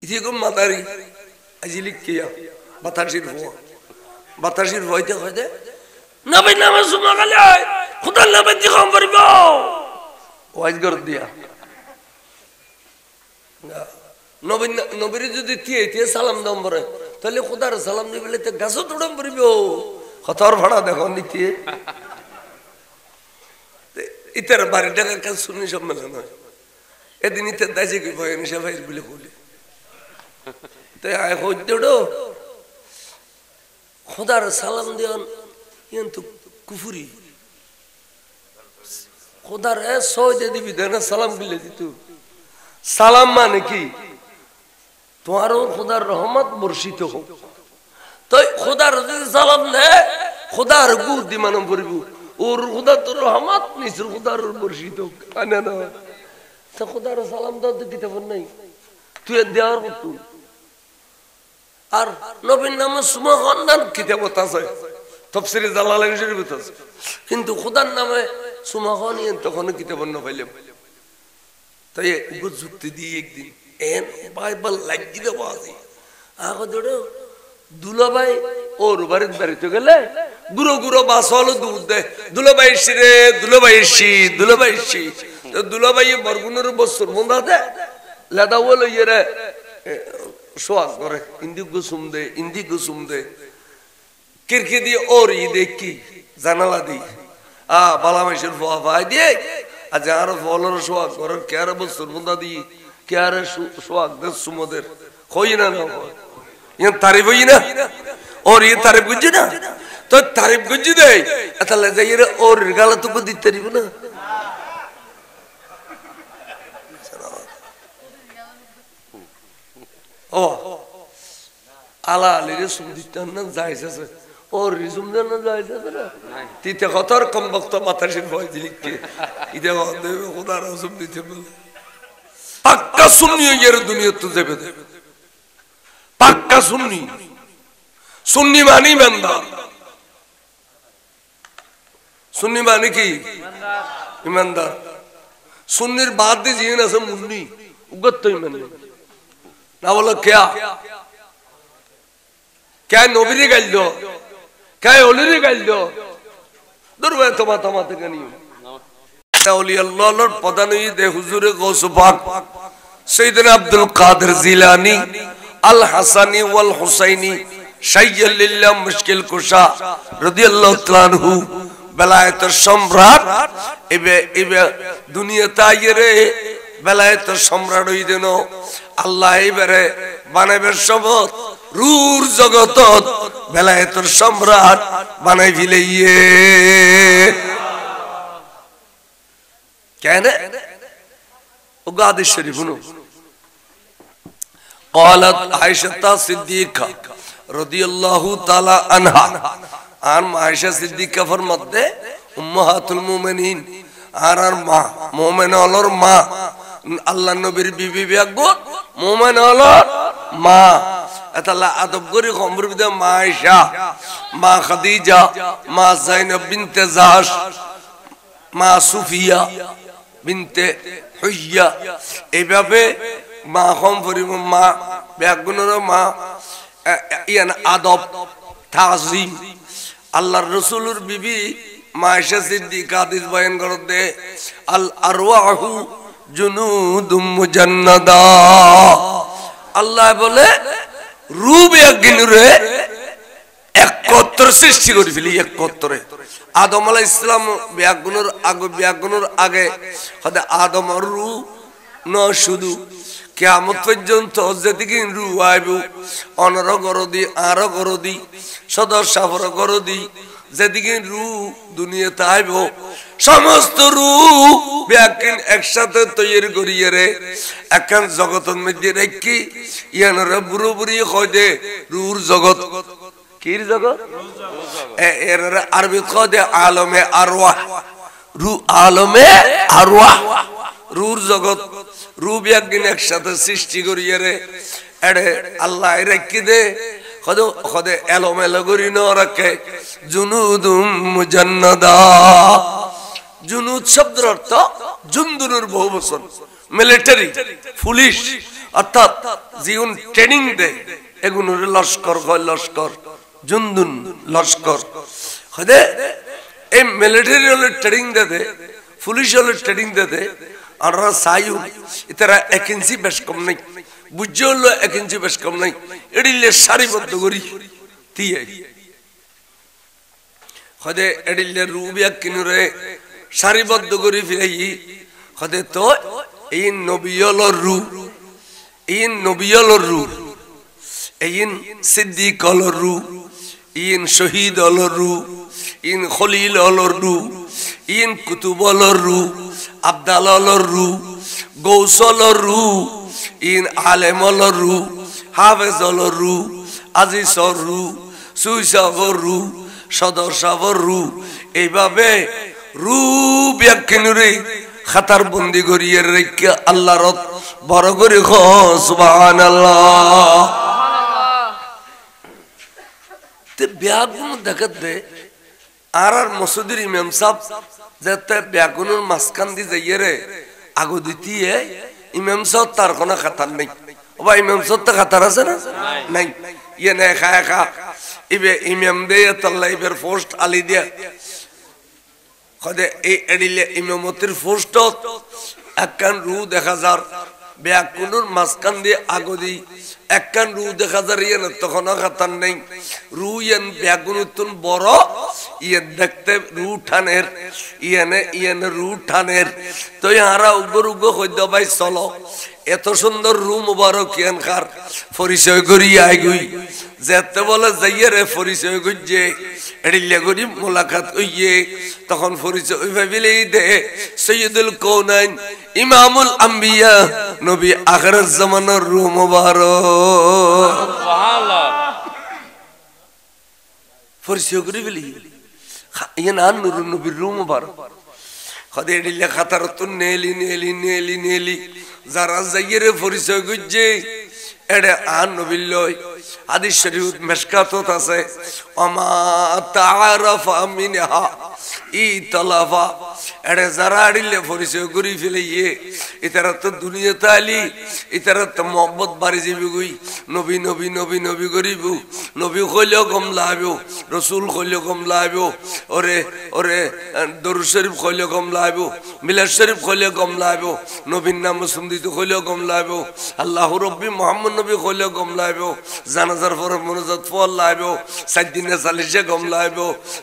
ইতিকুম মাতারি আজিলিক কিয়া বাতাসির ভয়তে হইতে নবী নামে সুমা গেলে খুদার নামে দিগম করিব ওয়াজ কর দিয়া নবীর যদি তিয়ে সালাম দাম পরে তাহলে খুদার সালাম দিবলে তো গাছও তোড়ম করিব হতর ভাড়া দেখো নিতে ইতার বাড়িটাকে কাজ শুনি সম্মেলন হয় এদিন ইতার দাইছে কি ভয় নিশা ভাই বলে বলি তাই আয় হইতেও খোদার সালাম দেন কিন্তু কুফুরি খোদার সহজে দিবি দেন সালাম দিলে দিত সালাম মানে কি তোমারও খোদার রহমত বর্ষিত হোক তো খোদার যদি সালাম দেয় খোদার গুর দিমানম করিব ওর খোদা তোর রহমত নিচুর খোদার বর্ষিত হোক আনে না তা খোদার সালাম দাও তো দিতে পার নাই তুই দেওয়ার করতু আর নবীর নামে সুমা খান্দান কিতাবত আছে তাফসীরে জালালাইন শরীফত আছে কিন্তু খোদার নামে সুমা খান তখন কিতাবত না পাইলাম তাই যুক্তি দিয়ে একদিন এন বাইবেল লাগি দেব আছে আগে ধরো দুলাভাই ওর বাড়িতে গেলে গুরো গুরো বাসল দুধ দে দুলাভাই শিরে দুলাভাই শি তো দুলাভাই বরগুনের বছর মন্দা দে লাদা বলো ইয়ে সোয়াগ করে ইন্দি গুসুম দে কিরকি দিয়ে ওর ই দেখি জানালা দি বালা মাইশের ফোয়া ভাই দিয়ে আজ আর ফলর সোয়াগ করে কেয়ার বছর মন্দা দি কেয়ার সোয়াগ দে সুমদের হই না না ইয়ে তারিফ হই না ওর ইয়ে তারিফ গুজি না তো তারিফ গুজি দে তাহলে যাই ওর গালা তো দিতে পারিব না ও আলা আলিরে সুমদিতান না যাইছে ওর রিজুম দেন না যাইছে না তিতে কতর কম বক্ত মাতাশির ভয় দিলিকে ইদে দেবে খোদা রাসূল দিতে বল পাক্কা সুন্নি এর দুনিয়া তো যাবে পাক্কা সুন্নি মানি ইমানদার সুন্নি মানে কি ইমানদার সুন্নির বাদ দিয়ে জিন আছে মুন্নি উগত ইমান না বলো क्या नबीरे गाइल दो क्या ओलिरे गाइल दो दुर्वे तमाते कनी ओली अल्लाह लर पता नहीं दे हुजूरे गौस पाक सैयदना अब्दुल कादिर जिलानी अल हसनी वल हुसैनी शय्य लिल्लाह मुश्किल कुशा रदियल्लाहु तआला अन्हु बेलायत सम्राट इबे दुनिया तायरे बेलायत सम्राट হই দেন আল্লাহ এবারে বানাবে শপথ রূর জগত বেলায়েতের সম্রাট বানাই ফিলাইয়ে কেন ও গাদিস শরীফ শুনো قالت عائشة صديقة رضي الله تعالى عنها আর আয়েশা সিদ্দিকা ফরমাতে উম্মাহাতুল মুমিনিন আর মা মুমিন হলোর মা আল্লাহ নবীর বিবি বিয়াগো মুমিন হলোর মা আতাল্লাহ আদব করি খবর বিদে মা আয়েশা মা খাদিজা মা যায়নাব বিনতে জাহাশ মা সুফিয়া বিনতে হুইয়া এইভাবে মা খম পরিব মা বিয়াগুনের মা ইয়ান আদব তাজিম আল্লাহর রাসূলের বিবি মা আয়েশা সিদ্দিকা হাদিস বয়ান করতে আল আরওয়াহু জুনুদুম মুজান্নাদা আল্লাহ বলে রূপ একদিনরে একত্র সৃষ্টি করে ফেলি একত্রে আদম আলাইহিস সালাম বিয়াগুনের আগে হতে আদম আর রূ ন শুধু কিয়ামত পর্যন্ত যেদিকে রূ আইব অনর গরদি আর গরদি সদর সাফর গরদি যেদিকে রূ দুনিয়াতে আইব সমস্ত রূ ব্যাকিন একসাথে তৈরি করিয়ে রে এখন জগতের মধ্যে রেখি ইয়ানরা বুড়ো বুড়ি কয় দে রূর জগৎ কির জগৎ এর আরবি কয় দে আলমে আরওয়াহ রূ আলমে আরওয়াহ রূর জগৎ রূ ব্যাকিন একসাথে সৃষ্টি করিয়ে রে এড়ে আল্লাহ রেখি দে খদে এলোমেলো করি ন রাখে জুনুদুম মুজান্নাদা জুনুদ শব্দের অর্থ জুন্দুনের বহুবচন মিলিটারি পুলিশ অর্থাৎ জীবন ট্রেনিং দে এগুলোর লস্কর হয় লস্কর জুনদুন লস্কর হদে এই মিলিটারি হলে ট্রেনিং দে পুলিশ হলে ট্রেনিং দে আর সাইউ ইতারা 1 ইঞ্চি বেশ কম নাই বুঝে হলো 1 ইঞ্চি বেশ কম নাই এডিলে সারিবদ্ধ করি দিয়ে হদে এডিলে রুবিয়া কিনুরে সারিবদ্ধ করি ফিরাই হদে তো এই নবিয়লর রু ইন নবিয়লর রু ইন সিদ্দিক অলর রু ইন শহীদ অলর রু ইন খলিল অলর রু ইন কুতুব অলর রু আব্দাল অলর রু গৌস অলর রু ইন আলেম অলর রু হাফেজ অলর রু আজিজ অলর রু সুইসাবর রু সদস্যবর রু এইভাবে রু ব্যাখ্যানুরে খাতার বন্দি করিয়ে রেখে আল্লাহর বড় করে সুবহানাল্লাহ তে ব্যাগুন দেখাত দে আর মসজিদের ইমাম সাহেব যেতে ব্যাগুনের মাঝখান দিয়ে যাইয়ে রে আগো দিতিয়ে ইমাম সাহেব তার কোনো খাতার নেই বা ইমাম সাহেব তো খাতার আছে না নাই ইয়ে নে খায় খা ইবে ইমাম দে তাল্লা ইবের পোস্ট আলি দিয়া কদে এই এডিলে ইমামতির পোস্ট একখান রু দেখা যার ব্যাকুনুর মাঝখান দিয়ে আগদি একখান রু দেখা যার ইয়ে না তখন খাতার নেই রু ইয়েন ব্যাকুনুতুন বড় ইয়ে দেখতে রু ঠানের ইয়েনে রু ঠানের তো ইহারা উগ্র উগ্র হইদ ভাই চলো এত সুন্দর রু মুবারক ইয়ান খার পরিচয় করি আইগুই যেতে বলে যাইয়ে রে পরিচয় করছে এডিলে করি মোলাকাত হইয়ে তখন পরিচয় ওই ভাবিলেই দে সৈয়দুল কৌনাইন ইমামুল আম্বিয়া নবী আখিরাত জামানার রু মুবারক সুবহানাল্লাহ পরিচয় করি বলি ইয়ান আর নূর নবীর রু মুবারক খদে এডিলে খাতার তো নেলি নেলি নেলি নেলি যারা যাইয়ে রে পরিচয় করছে এডে আন নবীর লয় হাদিস শরীফ মিশকাতত আছে ওমা তাআরাফা মিনহা ইতলাফা এডে যারা আড়িলে পরিচয় করি ফেলিয়ে ইতারা তো দুনিয়াতে আলি ইতারা তো মোহাম্মদ বাড়ি যাবি গই নবী নবী নবী নবী করিব নবী কইলেও কম লাইব রাসূল কইলেও কম লাইব ওরে ওরে দরুদ শরীফ কইলেও কম লাইব মিলাদ শরীফ কইলেও কম লাইব নবীর নাম সুন্দিত কইলেও কম লাইব আল্লাহ রাব্বি মুহাম্মদ নবী কইলেও কম লাইব জানাজার পরে মুনাজাত ফল লাইব সাত দিনে চালিশে কম লাইব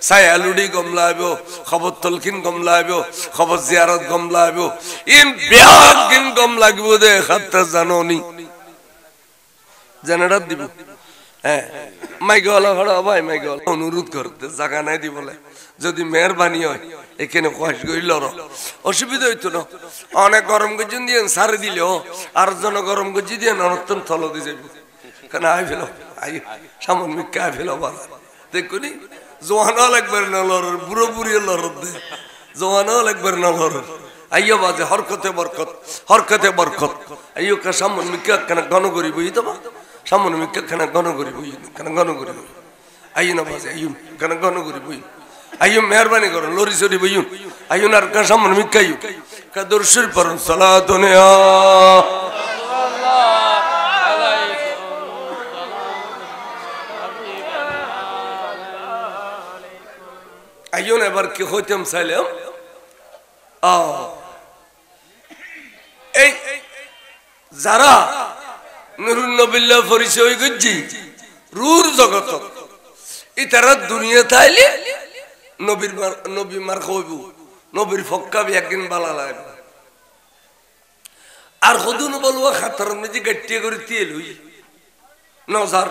সায়ালুডি কম লাইব খবর তলকিন কম লাইব খবর জিয়ারত কম লাইব ইন বিয়াকিন কম লাগব দে খাতা জানোনি জানাড়া দিব হ্যাঁ মাইগলা হড়া ভাই মাইগল অনুরোধ করতে জায়গা নাই দি বলে যদি মেহরবানি হয় এখানে কষ্ট করি লড় অসুবিধা হইতো না অনেক গরম গজি দিয়ে সারে দিলেও আর জন গরম গজি দিয়ে নরতন থল দিয়ে যাবি কেন আই ফেলো আই সামন মিক্কা আই ফেলো বাজার দেখুনি জোয়ানো লাগবার না লড়র বুড়ো বুড়িয়ে লড়র দে জোয়ানো লাগবার না লড়র আইয়ো বাজে হরকতে বরকত আইয়ো কা সামন মিক্কা কেন ঘন করি বই দেবা সামন মিক্কা কেন ঘন করি বই কেন ঘন করি বই আইয়ো না বাজে আইয়ো কেন ঘন করি বই আইয়ো মেহরবানি করো লরি সরি বইয়ুন আইয়ুন আর কা সামন মিক্কাইয়ু কা দরুদ পড়ুন সালাতুন ইয়া আইয়ুন এবার কি হইতাম চাইলাম এই যারা নুরুন নবিল্লাহ পরিচয় করছি রুর জগত ইতারা দুনিয়া তাইলে নবী মার কইব নবীর ফক্কাবি একদিন বালা লাগবে আর হদুন বলবো খাতার মধ্যে গাট্টিয়ে করে তেল হই নজার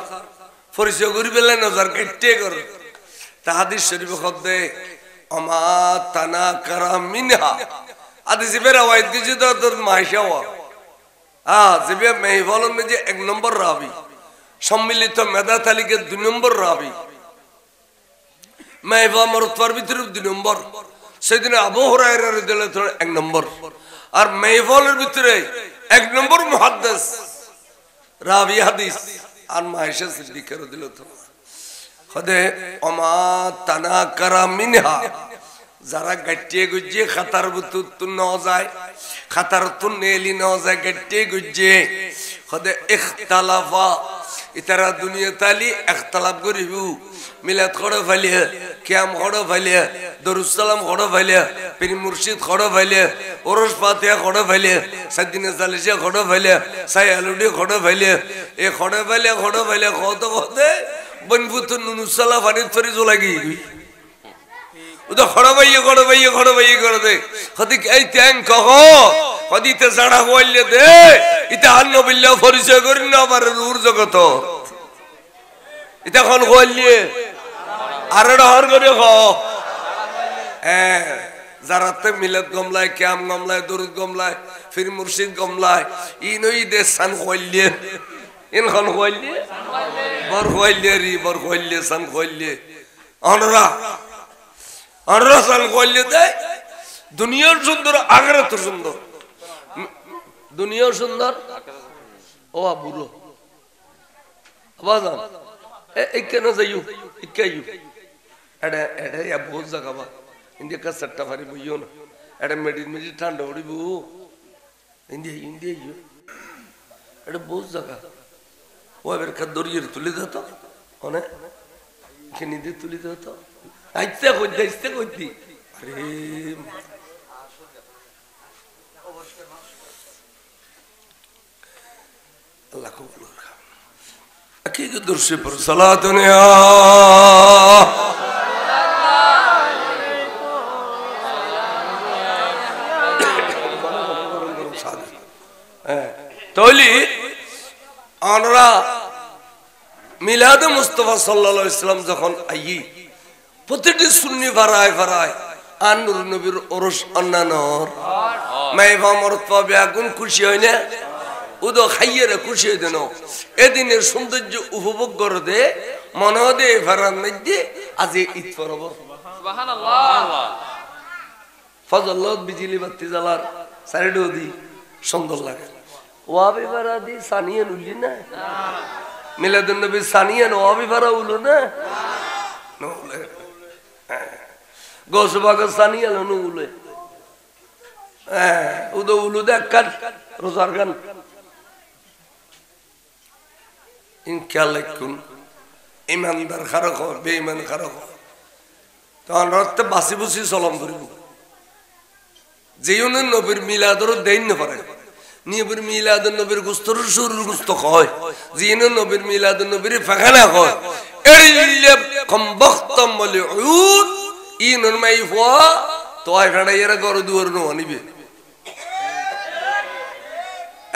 পরিচয় করি বেলা নজার গাট্টিয়ে কর তা হাদিস শরীফ খদ্দে আমা তানা কারা মিনহা আদি জিবের আওয়াজ কিছু তো তোর মাইশাওয়া জিবে মেহফলের মধ্যে 1 নম্বর রাবি সম্মিলিত মেধা তালিকার 2 নম্বর রাবি মেহফল মরতবার ভিতরে 2 নম্বর সেদিন আবু হুরায়রা রাদিয়াল্লাহু তাআলা 1 নম্বর আর মেহফলের ভিতরে 1 নম্বর মুহাদ্দিস রাবি হাদিস আর মাইশা সিদ্দিকা রাদিয়াল্লাহু তাআলা খদে ওমা তানা কারা মিনহা যারা গাট্টিয়ে গুজিয়ে খাতার বুতুত ন যায় খাতার তুন নেলি ন যায় গাট্টিয়ে গুজিয়ে খদে ইখতালাফা ইতারা দুনিয়া তালি ইখতালাফ করিবু মিলাদ খড় ফালিয়া কিয়াম খড় ফালিয়া দরুদ সালাম খড় ফালিয়া পীর মুর্শিদ খড় ফালিয়া ওরস ফাতিহা খড় ফালিয়া সাদিনা সালিসা খড় ফালিয়া সাই আলুডি খড় ফালিয়া এ খড় ফালিয়া কত কতে বনপুত নুনুসালা ফানিত ফরি জলাগি উদা খড় ভাইয়ে করে দে খদিক এই ট্যাং কহ খদিতে জাড়া হইলে দে ইতা আন্ন বিল্লাহ পরিচয় করি না আমার রূর জগত ইতা কোন হইলে আর ডহর করে হ যারাতে মিলাদ গমলায় কিয়াম গমলায় দরুদ গমলায় ফির মুর্শিদ গমলায় ইনই দে সান হইলে ইন কোন হইলে বর হইলে সান হইলে অনরা করলে দেয় দুনিয়ার সুন্দর আখিরাত সুন্দর দুনিয়ার সুন্দর ও বুড়ো আবাজান এই কেন যাইও ইকাইও এডা ইয়া বহুত জায়গা বা ইন্ডিয়া কা সট্টা ফারি বইও না এডা মেডি ঠান্ডা হড়িব ইন্ডিয়া এডা বহুত জায়গা ও এবার কা দরিয়ে তুলে দিত অনে কেনি দিয়ে তুলে দিত আইতে কইতি আরে আল্লাহ কবুল করুন আকিদ দুরশে পর সালাতুন ইয়া তাহলে আমরা মিলাদ মুস্তাফা সাল্লাল্লাহু আলাইহি ওয়াসাল্লাম যখন আই প্রতিটি সুন্নি ভাড়ায় আর নূর নবীর ওরস অন্যান্যর মাইভা মরতবা বেগুন খুশি হয় না উদো খাইয়েরে খুশি হয়ে দেন এদিনের সৌন্দর্য উপভোগ করে দে মনে দে ভাড়ার মধ্যে আজ ঈদ পরব ফজলত বিজলি বাতি জ্বালার সাইডও দি সুন্দর লাগে ওয়াবি ভাড়া দি সানিয়ে উঠলি না মিলাদুন নবী সানিয়ে ওয়াবি ভাড়া উলো না গোসবাগ সানিয়ে নো উলে উদো উলু দেখ কাট রোজার গান ইনশাআল্লাহ ইমানদার খারাপ বেঈমান খারাপ তখন রাতে বাসি বুসি সলাম করিব যেউন নবীর মিলাদর দেন না পারে নবীর মিলাদুন নবীর গুস্তর শুরুর গুস্ত কয় যেউন নবীর মিলাদুন নবীর ফাখানা কয় এরিলে কম বখতম মালউদ ইনুন মাইফা তো আইফাড়া এরা গর দুয়ার নো আনিবে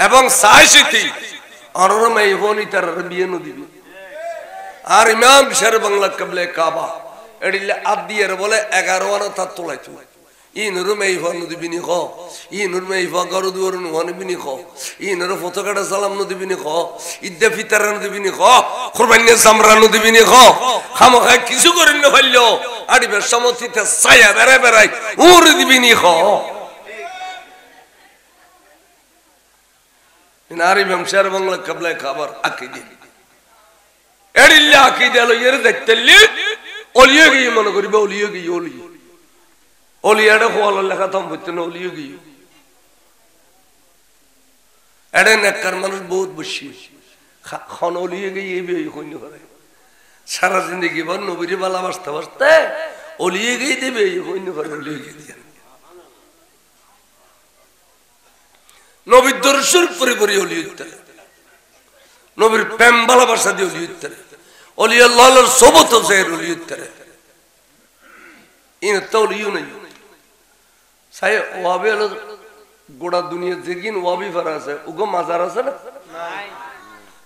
এবং সাইসিতি অনর মাইফনি তার বিয়ে নো দিবে আর ইমাম শের বাংলা কবলে কাবা এডিলে আদিয়ের বলে 11 আনা তা তোলাইতো ইনুর মাইফা নো দিবিনি খ ইনুর মাইফা গর দুয়ার নো আনিবিনি খ ইনুর ফটোকাটা সালাম নো দিবিনি খ ইদ্দা ফিতার নো দিবিনি খ কুরবানি সামরা নো দিবিনি খ খামখা কিছু করিন না হইলো আড়িবে সমতিতে ছায়া বেরাই উর দিবিনি খ নারী বংশের বাংলা কবলে খাবার আকীদা এডিল্লা আকীদা লো এর দেখতেলি ওলিয়ে গিয়ে মনে করিবে ওলিয়ে গিয়ে ওলিয়াটা কোয়াল লেখা তম হইতে না ওলিয়ে গিয়ে এডে নেককার মানুষ বহুত বসি খন ওলিয়ে গিয়ে এই বিয়ে কইন করে সারা জিন্দগি ভর নবীর ভালোবাসতে ওলিয়ে গিয়ে দেবে এই কইন করে ওলিয়ে গিয়ে দিয়ে নবীর দর্শন পরিপরি ওলি উত্তরে নবীর প্রেম ভালোবাসা দিয়ে ওলি উত্তরে ওলি আল্লাহর সোবত জের ওলি উত্তরে ইন তওলিও নাই সাই ওয়াবে হলো গোটা দুনিয়া যেগিন ওয়াবি ফারা আছে উগো মাজার আছে না নাই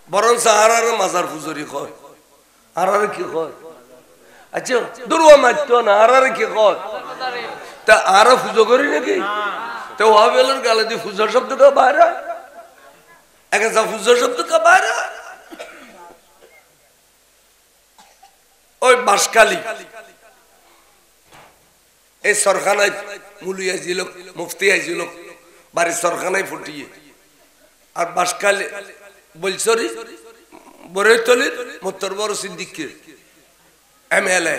বরং সাহারার মাজার ফুজুরি কয় আর কি কয় আচ্ছা দুরওয়া মাত্তো না আর কি কয় তা আর ফুজো করি নাকি তো ওয়াবেলের গালে দিয়ে ফুজার শব্দটা বাইরে একটা ফুজার শব্দটা বাইরে ওই বাসকালি এই সরখানায় মুলি আইছিল মুফতি আইছিল বাড়ির সরখানায় ফুটিয়ে আর বাসকালি বলছরি বরেতলির মোত্তর বড় সিদ্দিককে এমএলএ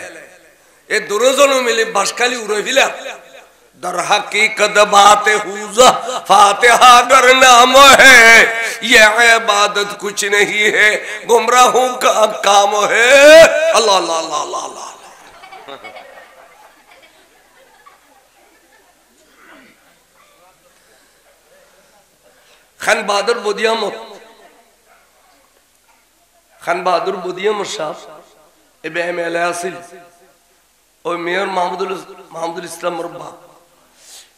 এই দুজন মিলে বাসকালি উড়ে ফেলা दर हकीकत बात हुज़ा फातिहा अगर नाम है ये इबादत कुछ नहीं है गुमराहों का काम है अल्लाह अल्लाह अल्लाह अल्लाह खान बहादुर बुदिया साहब एबे एमएलए आसिल और मेयर महमूदुल इस्लाम मुरब्बा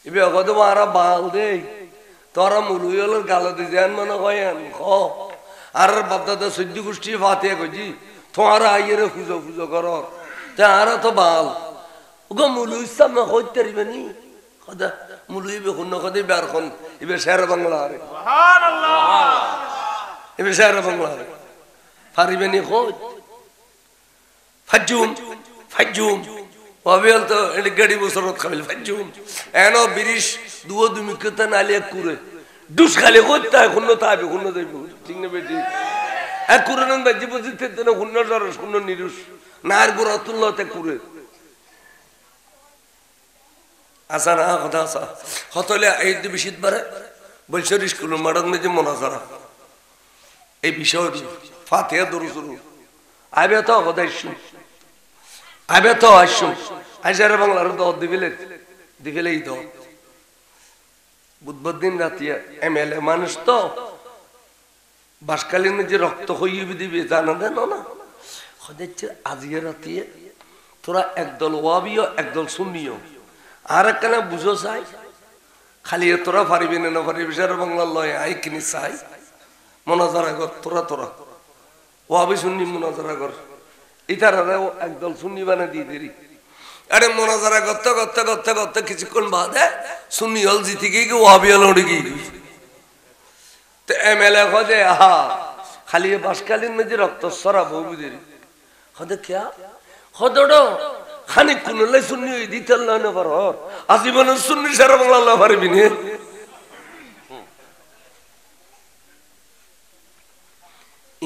इबे अगद मारा बाल दे तोरा मुलुयल गाल दे जान मन गयन खो आर बददा सुद्दी गुष्टी फातिहा गजी तोरा आइरे फुजो फुजो करो तारा तो बाल उगो मुलु इस्लाम में होते रिबनी खदा मुलु इबे खुन्न खदे बार खन इबे शहर बांग्ला रे सुभान अल्लाह इबे शहर बांग्ला रे फारिबनी खो फज्जुम फज्जुम वाबियल तो गड़ी मुसरत खामिल फज्जुम एनो बिरिश दुओ दुमिकता नाले कुरे दुस खाले होता है खुन्नो ताबे खुन्नो दे ठीक ने बेटी ए कुरनन बजी बजिते तने खुन्नो जर खुन्नो निरुस नार गुरातुल्लाह ते कुरे आसाना खदा सा हतले এই বিশিত বারে বলছে স্কুল মাডক মে যে মুনাজারা এই বিষয় ফাতিহা দরুদ আবে তো খদাইশু আবে তো আসু আইসারে বাংলার তো দিবেলেই তো বুধবার দিন রাতিয়া এমএলএ মানুষ তো বাসকালীন যে রক্ত হইবে দিবে জানা দেন না খদাইছে আজিয়ে রাতিয়া তোরা একদল ওয়াবিও একদল সুন্নিও আর একখানে বুঝো চাই খালি তোরা পারিবি না পারিবি সারা বাংলা লয় আই কিনি চাই মোনাজারা কর তোরা তোরা ওয়াবি সুন্নি মোনাজারা কর ইতারাও একদল সুন্নি বানা দিয়ে দেরি আরে মোনাজারা করতে করতে করতে করতে কিছুক্ষণ বাদে সুন্নি হল জিতে গিয়ে ওয়াবি হল উড়ে গিয়ে তো এমএলএ খোঁজে হা খালি বাসকালীন में রক্ত সরা বহু দেরি খোঁজে क्या খোঁজো খানি কুনলে সুন্নি দিতে আল্লাহ না পার আজীবন সুন্নি সারা বাংলা আল্লাহ পারবি না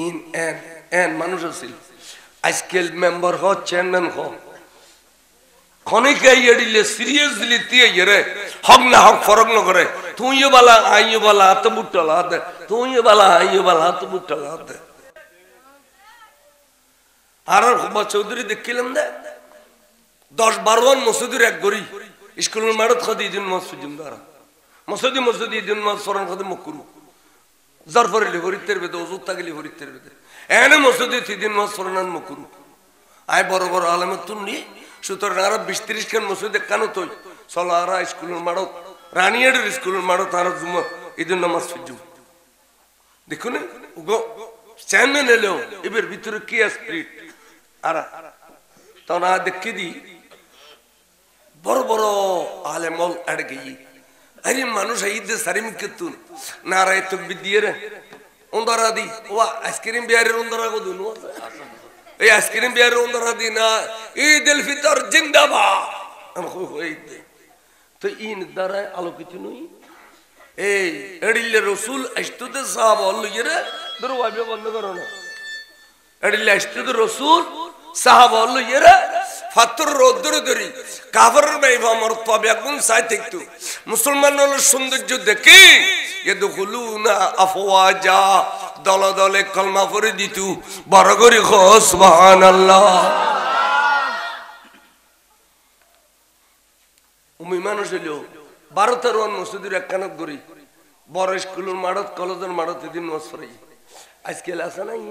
ইন এন মানুষ আছে আজকাল মেম্বার হ চেয়ারম্যান হ খনিকে এডিলে সিরিয়াসলি দিয়ে ইরে হক না হক ফরক না করে তুইও বালা আইও বালা হাত মুটলা হাত তুইও বালা আইও বালা হাত মুটলা হাত আর খুবা চৌধুরী দেখিলাম দে 10-12 মসজিদের এক গরি স্কুলের মারত খদি দিন মসজিদ জিমদারা মসজিদ দিন মসজিদ ফরন খদি মকরু জারফরে লিহরিতের বেদে ওজুত তাগলি হরিতের বেদে এনে মসজিদে তিদিন মাস ফরনান মকরু আই বড় বড় আলেমে তুনি সুতরাং আর 20-30 খান মসজিদে কানো তই সলারা স্কুলের মারত রানিয়াড়ের স্কুলের মারত আর জুমা ঈদের নামাজ ফিজু দেখুন গো চেয়ারম্যান এলো এবার ভিতরে কি স্পিরিট আর তখন দেখি দি বড় বড় আলেমল আড় গই আরে মানুষ ঈদে সারিম কেতুন নারায় তাকবীর দিয়ে রে ওন্দরা দি ওয়া আইসক্রিম বিয়ারের ওন্দরা কো দুন এই আইসক্রিম বিয়ারের ওন্দরা দি না ঈদুল ফিতর জিন্দাবাদ আমি কই তো ইন দ্বারা আলোকিত নই এই এডিলে রাসূল আইস্তুতে সাহাবা লইরে দরওয়াজা বন্ধ করো না এডিলে আইস্তুতে রাসূল সাহাবা লইরে ফাতর রোদ্র ধরি কাফের বেইবা মরতবা গুণ সাই দেখতো মুসলমানদের সৌন্দর্য দেখি ইদখুলুনা আফওয়াজা দলে দলে কলমা পড়ে দিতু বড় করে সুবহানাল্লাহ উমি মানুষ হলো 12-13 মসজিদের একখানা গরি বড় স্কুলের মাঠত কলেজের মাঠত দিন নসরাই আজকে আসা নাই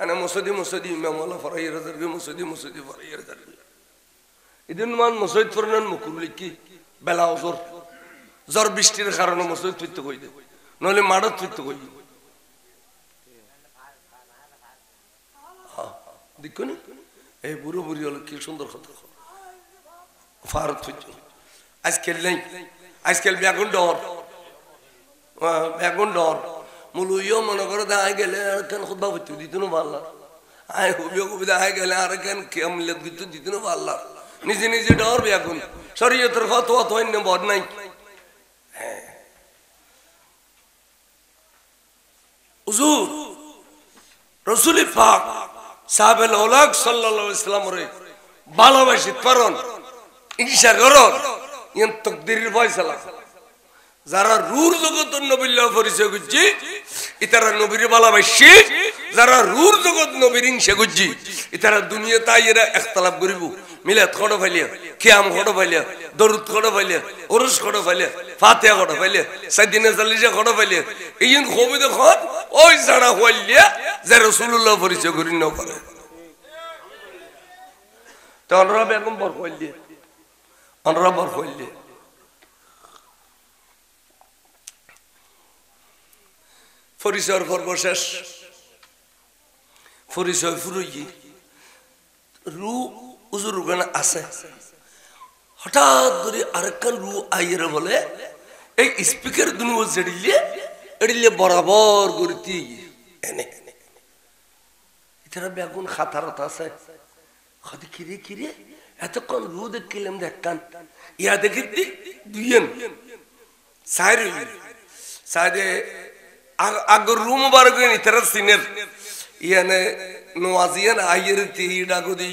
আনা মসজিদ ইমামুল্লাহ ফরাই রাজারবি মসজিদ ফরাই রাজারবি ইদিন মান মসজিদ ফরনান মুকুল কি বেলা ওজর জ্বর বৃষ্টির কারণে মসজিদ ফিরতে কই দে নলে মাঠত ফিরতে কই দেখুন এই বুড়ো বুড়ি হলো কি সুন্দর কথা ফারত ফিরতে আজকাল নাই আজকাল বেগুন ডর মুলুইও মনে করে দাঁড়ায় গেলে আর কেন খুদবা হইতে দিত না ভাল্লা আয় হুবিও কবি দাঁড়ায় গেলে আর কেন কেমলে দিত না ভাল্লা নিজে নিজে ডর বেগুন শরীয়তের ফতোয়া তো অন্য বদ নাই হুজুর রাসূল পাক সাহাবে লাউলাক সাল্লাল্লাহু আলাইহি ওয়াসাল্লাম রে ভালোবাসি পারন ঈর্ষা করন ইয়ান তকদিরের ফয়সালা যারা রূর জগত নবীর পরিচয় করছি ইতারা নবীর ভালোবাসি যারা রূর জগৎ নবীর হিংসা করছি ইতারা দুনিয়া তাই এরা একতলাপ করিব মিলাদ খড় ফাইলিয়া কিয়াম খড় ফাইলিয়া দরুদ খড় ফাইলিয়া ওরস খড় ফাইলিয়া ফাতিহা খড় ফাইলিয়া সাইদিনা চালিশা খড় ফাইলিয়া এইন খবি দেখুন ওই যারা হইলিয়া যে রাসূলুল্লাহ পরিচয় করি না পারে তো অনরা বেগম বর হইলিয়া অনরা বর হইলিয়া পরিচয়ের পর্ব শেষ পরিচয় ফুরুই রু উজুর ওখানে আছে হঠাৎ করে আরেকখান রু আইয়ের বলে এই স্পিকার দুনিয়া জেড়িলে এড়িলে বরাবর করতে এনে এটারা বেগুন খাতারত আছে খাদি কিরে কিরে এতক্ষণ রু দেখিলাম দেখতাম ইয়া দেখি দুইয়েন সাইরে সাইডে আগর রুম মুবারক ইতারা সিনের ইয়ানে নওয়াজিয়ান আইয়ের তিহিডা গদি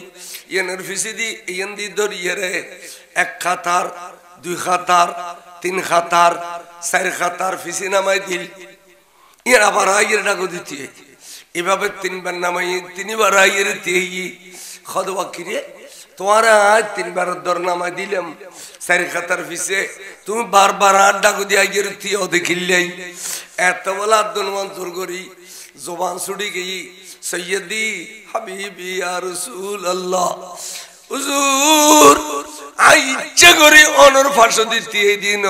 ইয়ানের ফিসিদি ইয়ান দি ধর ইয়ারে এক খাতার দুই খাতার তিন খাতার চার খাতার ফিসি নামাই দিল ইয়ার আবার আইয়ের ডাগো দিতে এভাবে তিনবার নামাই তিনবার আইয়ের তিহি খদবা কিরে তোমার আজ তিনবার দর নামাই দিলাম চার খাতার ফিসে তুমি বারবার আড্ডা গদি আইয়ের তিও দেখিলাই এত বলা আব্দুল মনসুর করি জবান ছুটি গই সৈয়দি হাবিবি ইয়া রাসূলুল্লাহ হুজুর আই ইচ্ছা করে অনর ফাঁসো দিতে এই দিন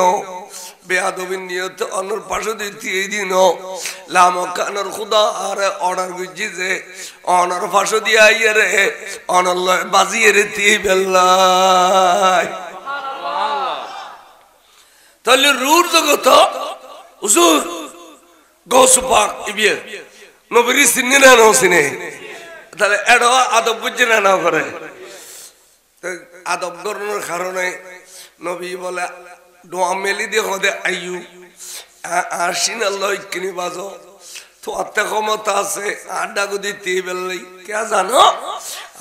বেয়াদবিন নিয়ত অনর ফাঁসো দিতে এই দিন লামকানর খুদা আর অর্ডার গুজি যে অনর ফাঁসো দিয়া আইরে অনল্লাহ বাজিয়ে রে তি বেল্লাই সুবহানাল্লাহ তাহলে রূর জগত হুজুর গৌস পাক ইবিয়ে নবীর সিনে না নসিনে তাহলে এডো আদব বুঝে না করে আদব ধরনের কারণে নবী বলে দোয়া মেলি দিয়ে হদে আইয়ু আসিন আল্লাহ কিনি বাজো তো আত্মা ক্ষমতা আছে আড্ডা গুদি তি বেললাই কে জানো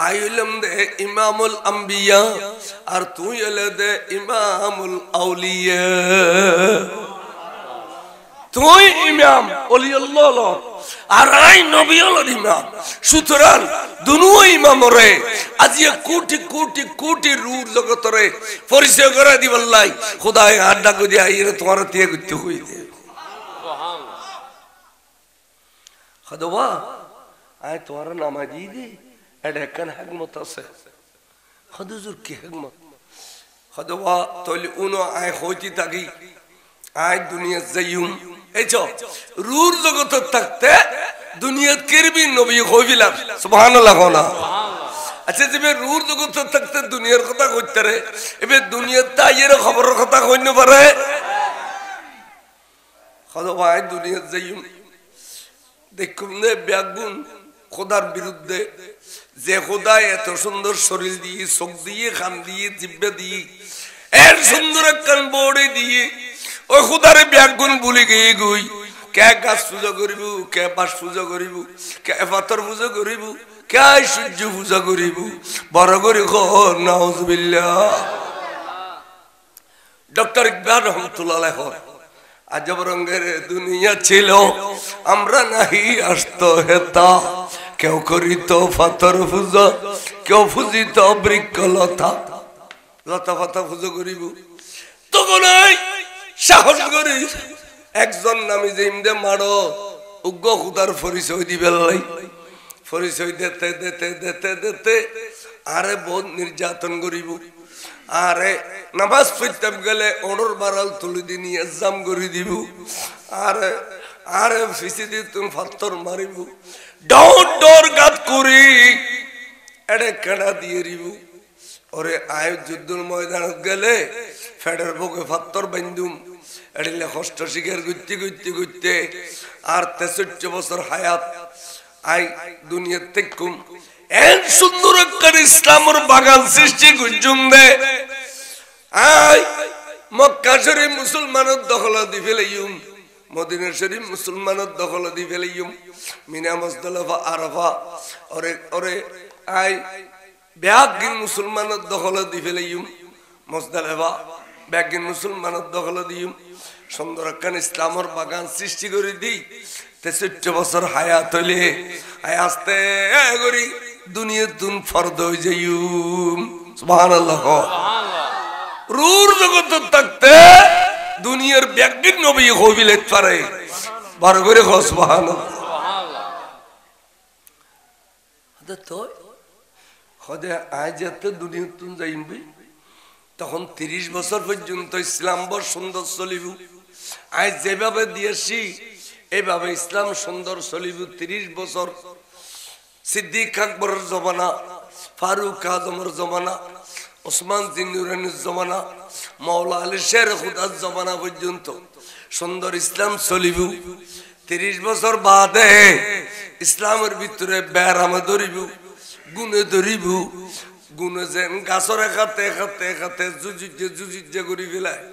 আইলাম দে ইমামুল আম্বিয়া আর তুই এলে দে ইমামুল আউলিয়া তুই ইমাম ওলিউল্লাহ আর আই নবী হলোর ইমাম সুতরাং দুনো ইমাম রে আজিয়া কোটি কোটি কোটি রূর জগতরে পরিচয় করে দিবাল্লাই খোদায় আড্ডা কই দিয়া এর তোমার তে করতে কই দে সুবহানাল্লাহ খোদবা আই তোমার নামাজি দি এটা কেন হিকমত আছে খদুজুর কি হিকমত খোদবা তলি উনো আই হইতি থাকি আই দুনিয়া যাইম এইছো রূর জগত থাকতে দুনিয়া কিরবি নবী কইলাম সুবহানাল্লাহ না আচ্ছা যে রূর জগত থাকতে দুনিয়ার কথা কইতে রে এবে দুনিয়ার তাইয়ের খবরের কথা কইন পারে খোদা ভাই দুনিয়া যাইম দেখুন নে বেগুন খোদার বিরুদ্ধে যে খোদা এত সুন্দর শরীর দিয়ে চোখ দিয়ে কান দিয়ে জিহ্বা দিয়ে এর সুন্দর কান বড়ে দিয়ে ওই খুদারে ব্যাগুন বলে গিয়ে গই কে গাছ পূজা করিব কে বাস পূজা করিব কে পাথর পূজা করিব কে সূর্য পূজা করিব বড় করে নাউজুবিল্লাহ ডক্টর ইকবাল রহমতুল্লাহ আজব রঙের দুনিয়া ছিল আমরা নাহি আসতো হেতা কেউ করিত পাথর পূজা কেউ পূজিত বৃক্ষলতা লতা পাতা পূজা করিব তখন সাহস করি একজন নামি যে ইমদে মারো উগ্র খুদার পরিচয় দিবে লাই পরিচয় দিতে দিতে দিতে দিতে আরে বহুত নির্যাতন করিব আরে নামাজ পড়তে গেলে অর্ডার বাড়াল তুলি দি নিয়ে জাম করে দিব আরে আরে ফিসি দি তুমি পাথর মারিব ডর ডর গাত করি এড়ে কেডা দিয়ে দিব ওরে আয় যুদ্ধের ময়দানত গেলে ফেডের বুকে পাথর বান্ধুম এড়িলে কষ্ট শিকার করতে করতে করতে আর 63 বছর হায়াত আই দুনিয়া থেকুম এন সুন্দর একটা ইসলামের বাগান সৃষ্টি করছুম দে আই মক্কা শরীফ মুসলমানের দখল দি ফেলাইম মদিনা শরীফ মুসলমানের দখল দি ফেলাইম মিনা মুজদালিফা আরাফা ওরে ওরে আই ব্যাগিন মুসলমানের দখল দি ফেলাইম মুজদালিফা ব্যাগিন মুসলমানের দখল দিম সুন্দর একখান ইসলামের বাগান সৃষ্টি করে দিই 63 বছর হায়াত হইলে আস্তে করি দুনিয়ার তুন ফরদ হয়ে যাইম সুবহানাল্লাহ। রুর জগৎ থাকতে দুনিয়ার ব্যাগিন নবী হইলে পারে বার করে খো সুবহানাল্লাহ। তো হদে আজ এত দুনিয়ার তুন যাইবি তখন 30 বছর পর্যন্ত ইসলাম বড় সুন্দর চলিব। আজ যেভাবে দিয়েছি এইভাবে ইসলাম সুন্দর চলিব 30 বছর। সিদ্দিক আকবরের জমানা, ফারুক আজমের জমানা, ওসমান জিন্নুরানির জমানা, মাওলা আলী শের খুদার জমানা পর্যন্ত সুন্দর ইসলাম চলিব। 30 বছর বাদে ইসলামের ভিতরে ব্যারামে ধরিব, গুণে ধরিব। গুণে যেন গাছরে খাতে খাতে খাতে জুজুজে করি ফেলায়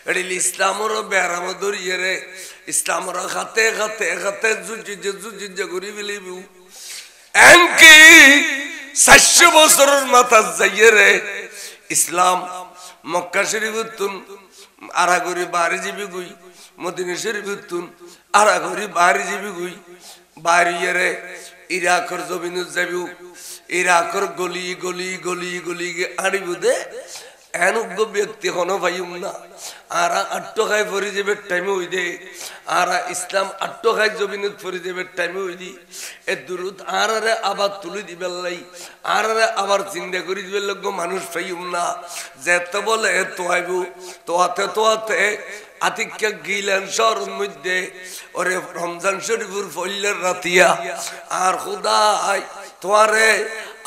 এটি ইসলামেরও ব্যারামে ধরিয়ে রে ইসলামের খাতে খাতে খাতে জুজুজে করি ফেলিব। এমনকি 400 বছরের মাথা যাইয়ে রে ইসলাম মক্কা শরীফের তুন আরাগরি বাড়ি যাবি গুই, মদিনা শরীফের তুন আরাগরি বাড়ি যাবি গুই, বাড়িয়ে রে ইরাকের জমিনে যাবি, ইরাকের গলি গলি গলি গলি আড়িব দে এনজ্ঞ ব্যক্তি হনো ভাইম না। আরা আট্টখায় ফরি যাবে টাইমে হই দে, আরা ইসলাম আট্টখায় জমিনত ফরি যাবে টাইমে হই দি এ দূরত আরারে আবার তুলে দিবেন লাই, আরারে আবার চিন্তা করি দিবে লোক মানুষ পাইম না। যেতে বলে তোয়াইব তোয়াতে তোয়াতে আতিক্যা গিলেন শহরের মধ্যে ওরে রমজান শরীফুর ফল্লের রাতিয়া আর খুদাই তোয়ারে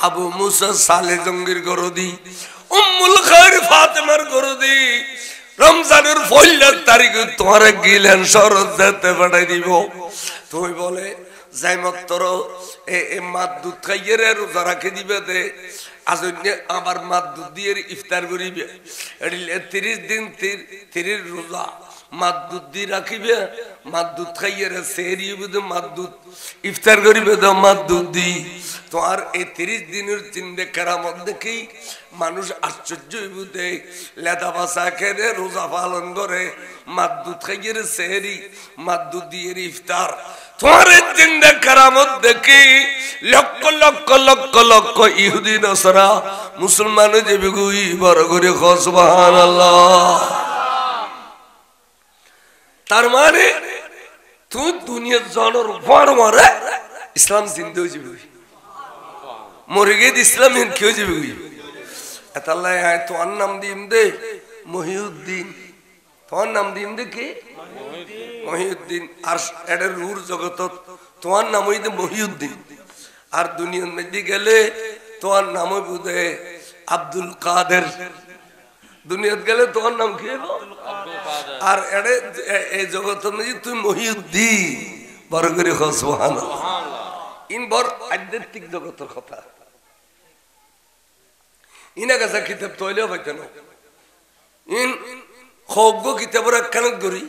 আবু মুসা সালে জঙ্গির গরদি উম্মুল খায়র ফাতেমার গরদি রমজানের ফল্লের তারিখে তোয়ারে গিলেন শহর যেতে পাঠাই দিব। তুই বলে যাই মাত্র এ মাদ দুধ খাইয়ে রে রোজা রাখে দিবে দে আজন্য আবার মাদ দুধ দিয়ে ইফতার করিবে। 30 দিন 30 রোজা মাদ দুধ দিয়ে রাখিবে, মাদ দুধ খাইয়ে রে সেহরি হইবে মাদ দুধ ইফতার করিবে তো মাদ দুধ দি। তো আর এই 30 দিনের চিন্তা কেরামত দেখি মানুষ আশ্চর্য হইব দে লেদা বাসা খেয়ে রোজা পালন করে মাদ দুধ খাইয়ে রে সেহরি মাদ দুধ দিয়ে ইফতার। তোমার চিন্তা কেরামত দেখি লক্ষ লক্ষ লক্ষ লক্ষ ইহুদি নসরা মুসলমান যাবে গুই বড় করে সুবহানাল্লাহ। তার মানে তুই দুনিয়ার জনের উপর মরে ইসলাম জিন্দা হয়ে যাবে, মরে গিয়ে ইসলাম কি হয়ে যাবে। এতাল্লাই আয় তোমার নাম দিম দে মহিউদ্দিন, তোমার নাম দিম দে কি মহিউদ্দিন। আর এটার রুর জগত তোমার নাম হইতে মহিউদ্দিন। আর দুনিয়ার মধ্যে গেলে তোমার নাম বুঝে আব্দুল কাদের। দুনিয়াত গেলে তোমার নাম কি আর এড়ে এই জগতের মধ্যে তুই মহিউদ্দিন বড় করে সুবহানাল্লাহ। ইন বড় আধ্যাত্মিক জগতের কথা ইনা কাছে কিতাব তৈলেও পাইতেন ইন খগ্য কিতাবের একখান করি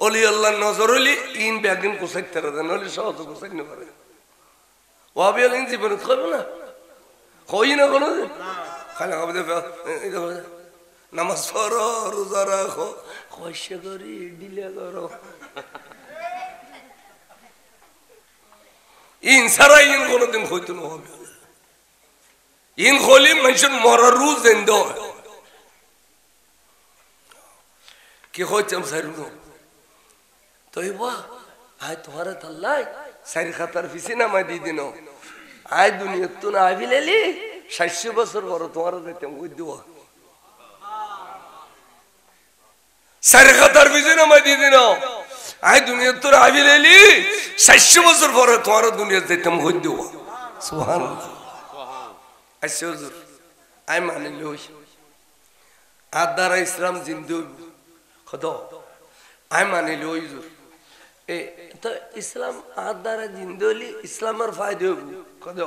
অলি আল্লাহ নজর হলি ইন ব্যাগিন কোসাইতে দেন হলি সহজ কোসাই না পারে ওয়াবি আলিন জীবনে করবো না কই না কোনো খালি হবে নামাজ পড়ো রোজা রাখো কইসে করি ডিলে করো ইন সারা ইন কোনোদিন হইতো না হবে ইন হলি মানুষের মরার রুজ দেন কি হইতাম সাইরু তই বা আয় তোমারে তাল্লাই সাইর খাতার পিছে নামাই দিয়ে দিন আয় দুনিয়ার তো না আবি লেলি 60 বছর বড় তোমার যাইতাম ওই দেওয়া সাইর খাতার পিছে নামাই দিয়ে দিন আয় দুনিয়ার তো আবি লেলি 60 বছর পরে তোমার দুনিয়া যাইতাম ওই দেওয়া সুবহানাল্লাহ। আচ্ছা হুজুর আয় মানে লই আর দ্বারা ইসলাম জিন্দু খোদা আয় মানে লই হুজুর তো ইসলাম আর দ্বারা জিন্দু হলি ইসলামের ফায়দা হইব খোদা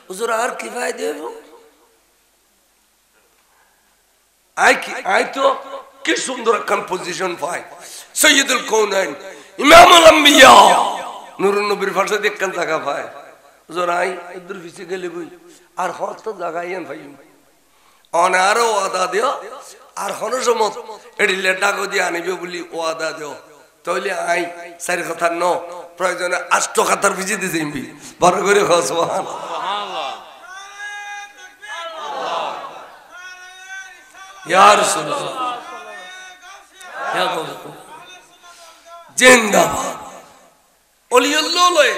হুজুর আর কি ফায়দা হইব আয় তো কি সুন্দর একখান পজিশন পাই সৈয়দুল কওনাইন ইমামুল আম্বিয়া নুরুন নবীর পাশে একখান জায়গা পায় হুজুর আই ইদুর পিছে গেলে বই আর হত জায়গা ইয়ান ভাই অনারও ওয়াদা দিও আর হন সমত এডিলে ডাকো দিয়ে আনিবে বলি ওয়াদা দিও তাহলে আই চারি কথা ন প্রয়োজনে 8 কথার ভিজি দিবি বড় করে কও সুবহানাল্লাহ ইয়া রাসূলুল্লাহ ইয়া রাসূলুল্লাহ জিন্দাবাদ ওলিউল্লাহ লয়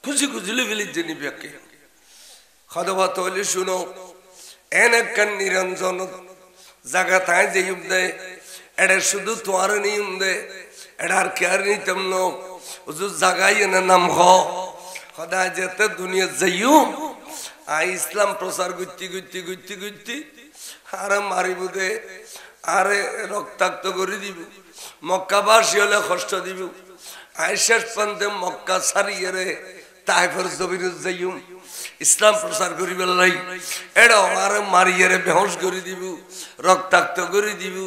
খুশি খুশি লিবিলি জেনি ব্যাকে খদবা তলি শুনো এনেকান নিরঞ্জন জায়গা তাই যে দে এডে শুধু তোয়ার নিয়ম দে এডার কেয়ার নিতম নো হুজুর জায়গায় না নাম হ খদা যেতে দুনিয়া যাইও আই ইসলাম প্রচার গুত্তি গুত্তি গুত্তি গুত্তি আরে মারিব দে আরে রক্তাক্ত করে দিব মক্কাবাসী হলে কষ্ট দিব আই শেষ পর্যন্ত মক্কা ছাড়িয়ে রে তাইফের জমিনে যাইও ইসলাম প্রচার করিবে লাই এড়া আরে মারিয়ে রে বেহস করে দিব রক্তাক্ত করে দিব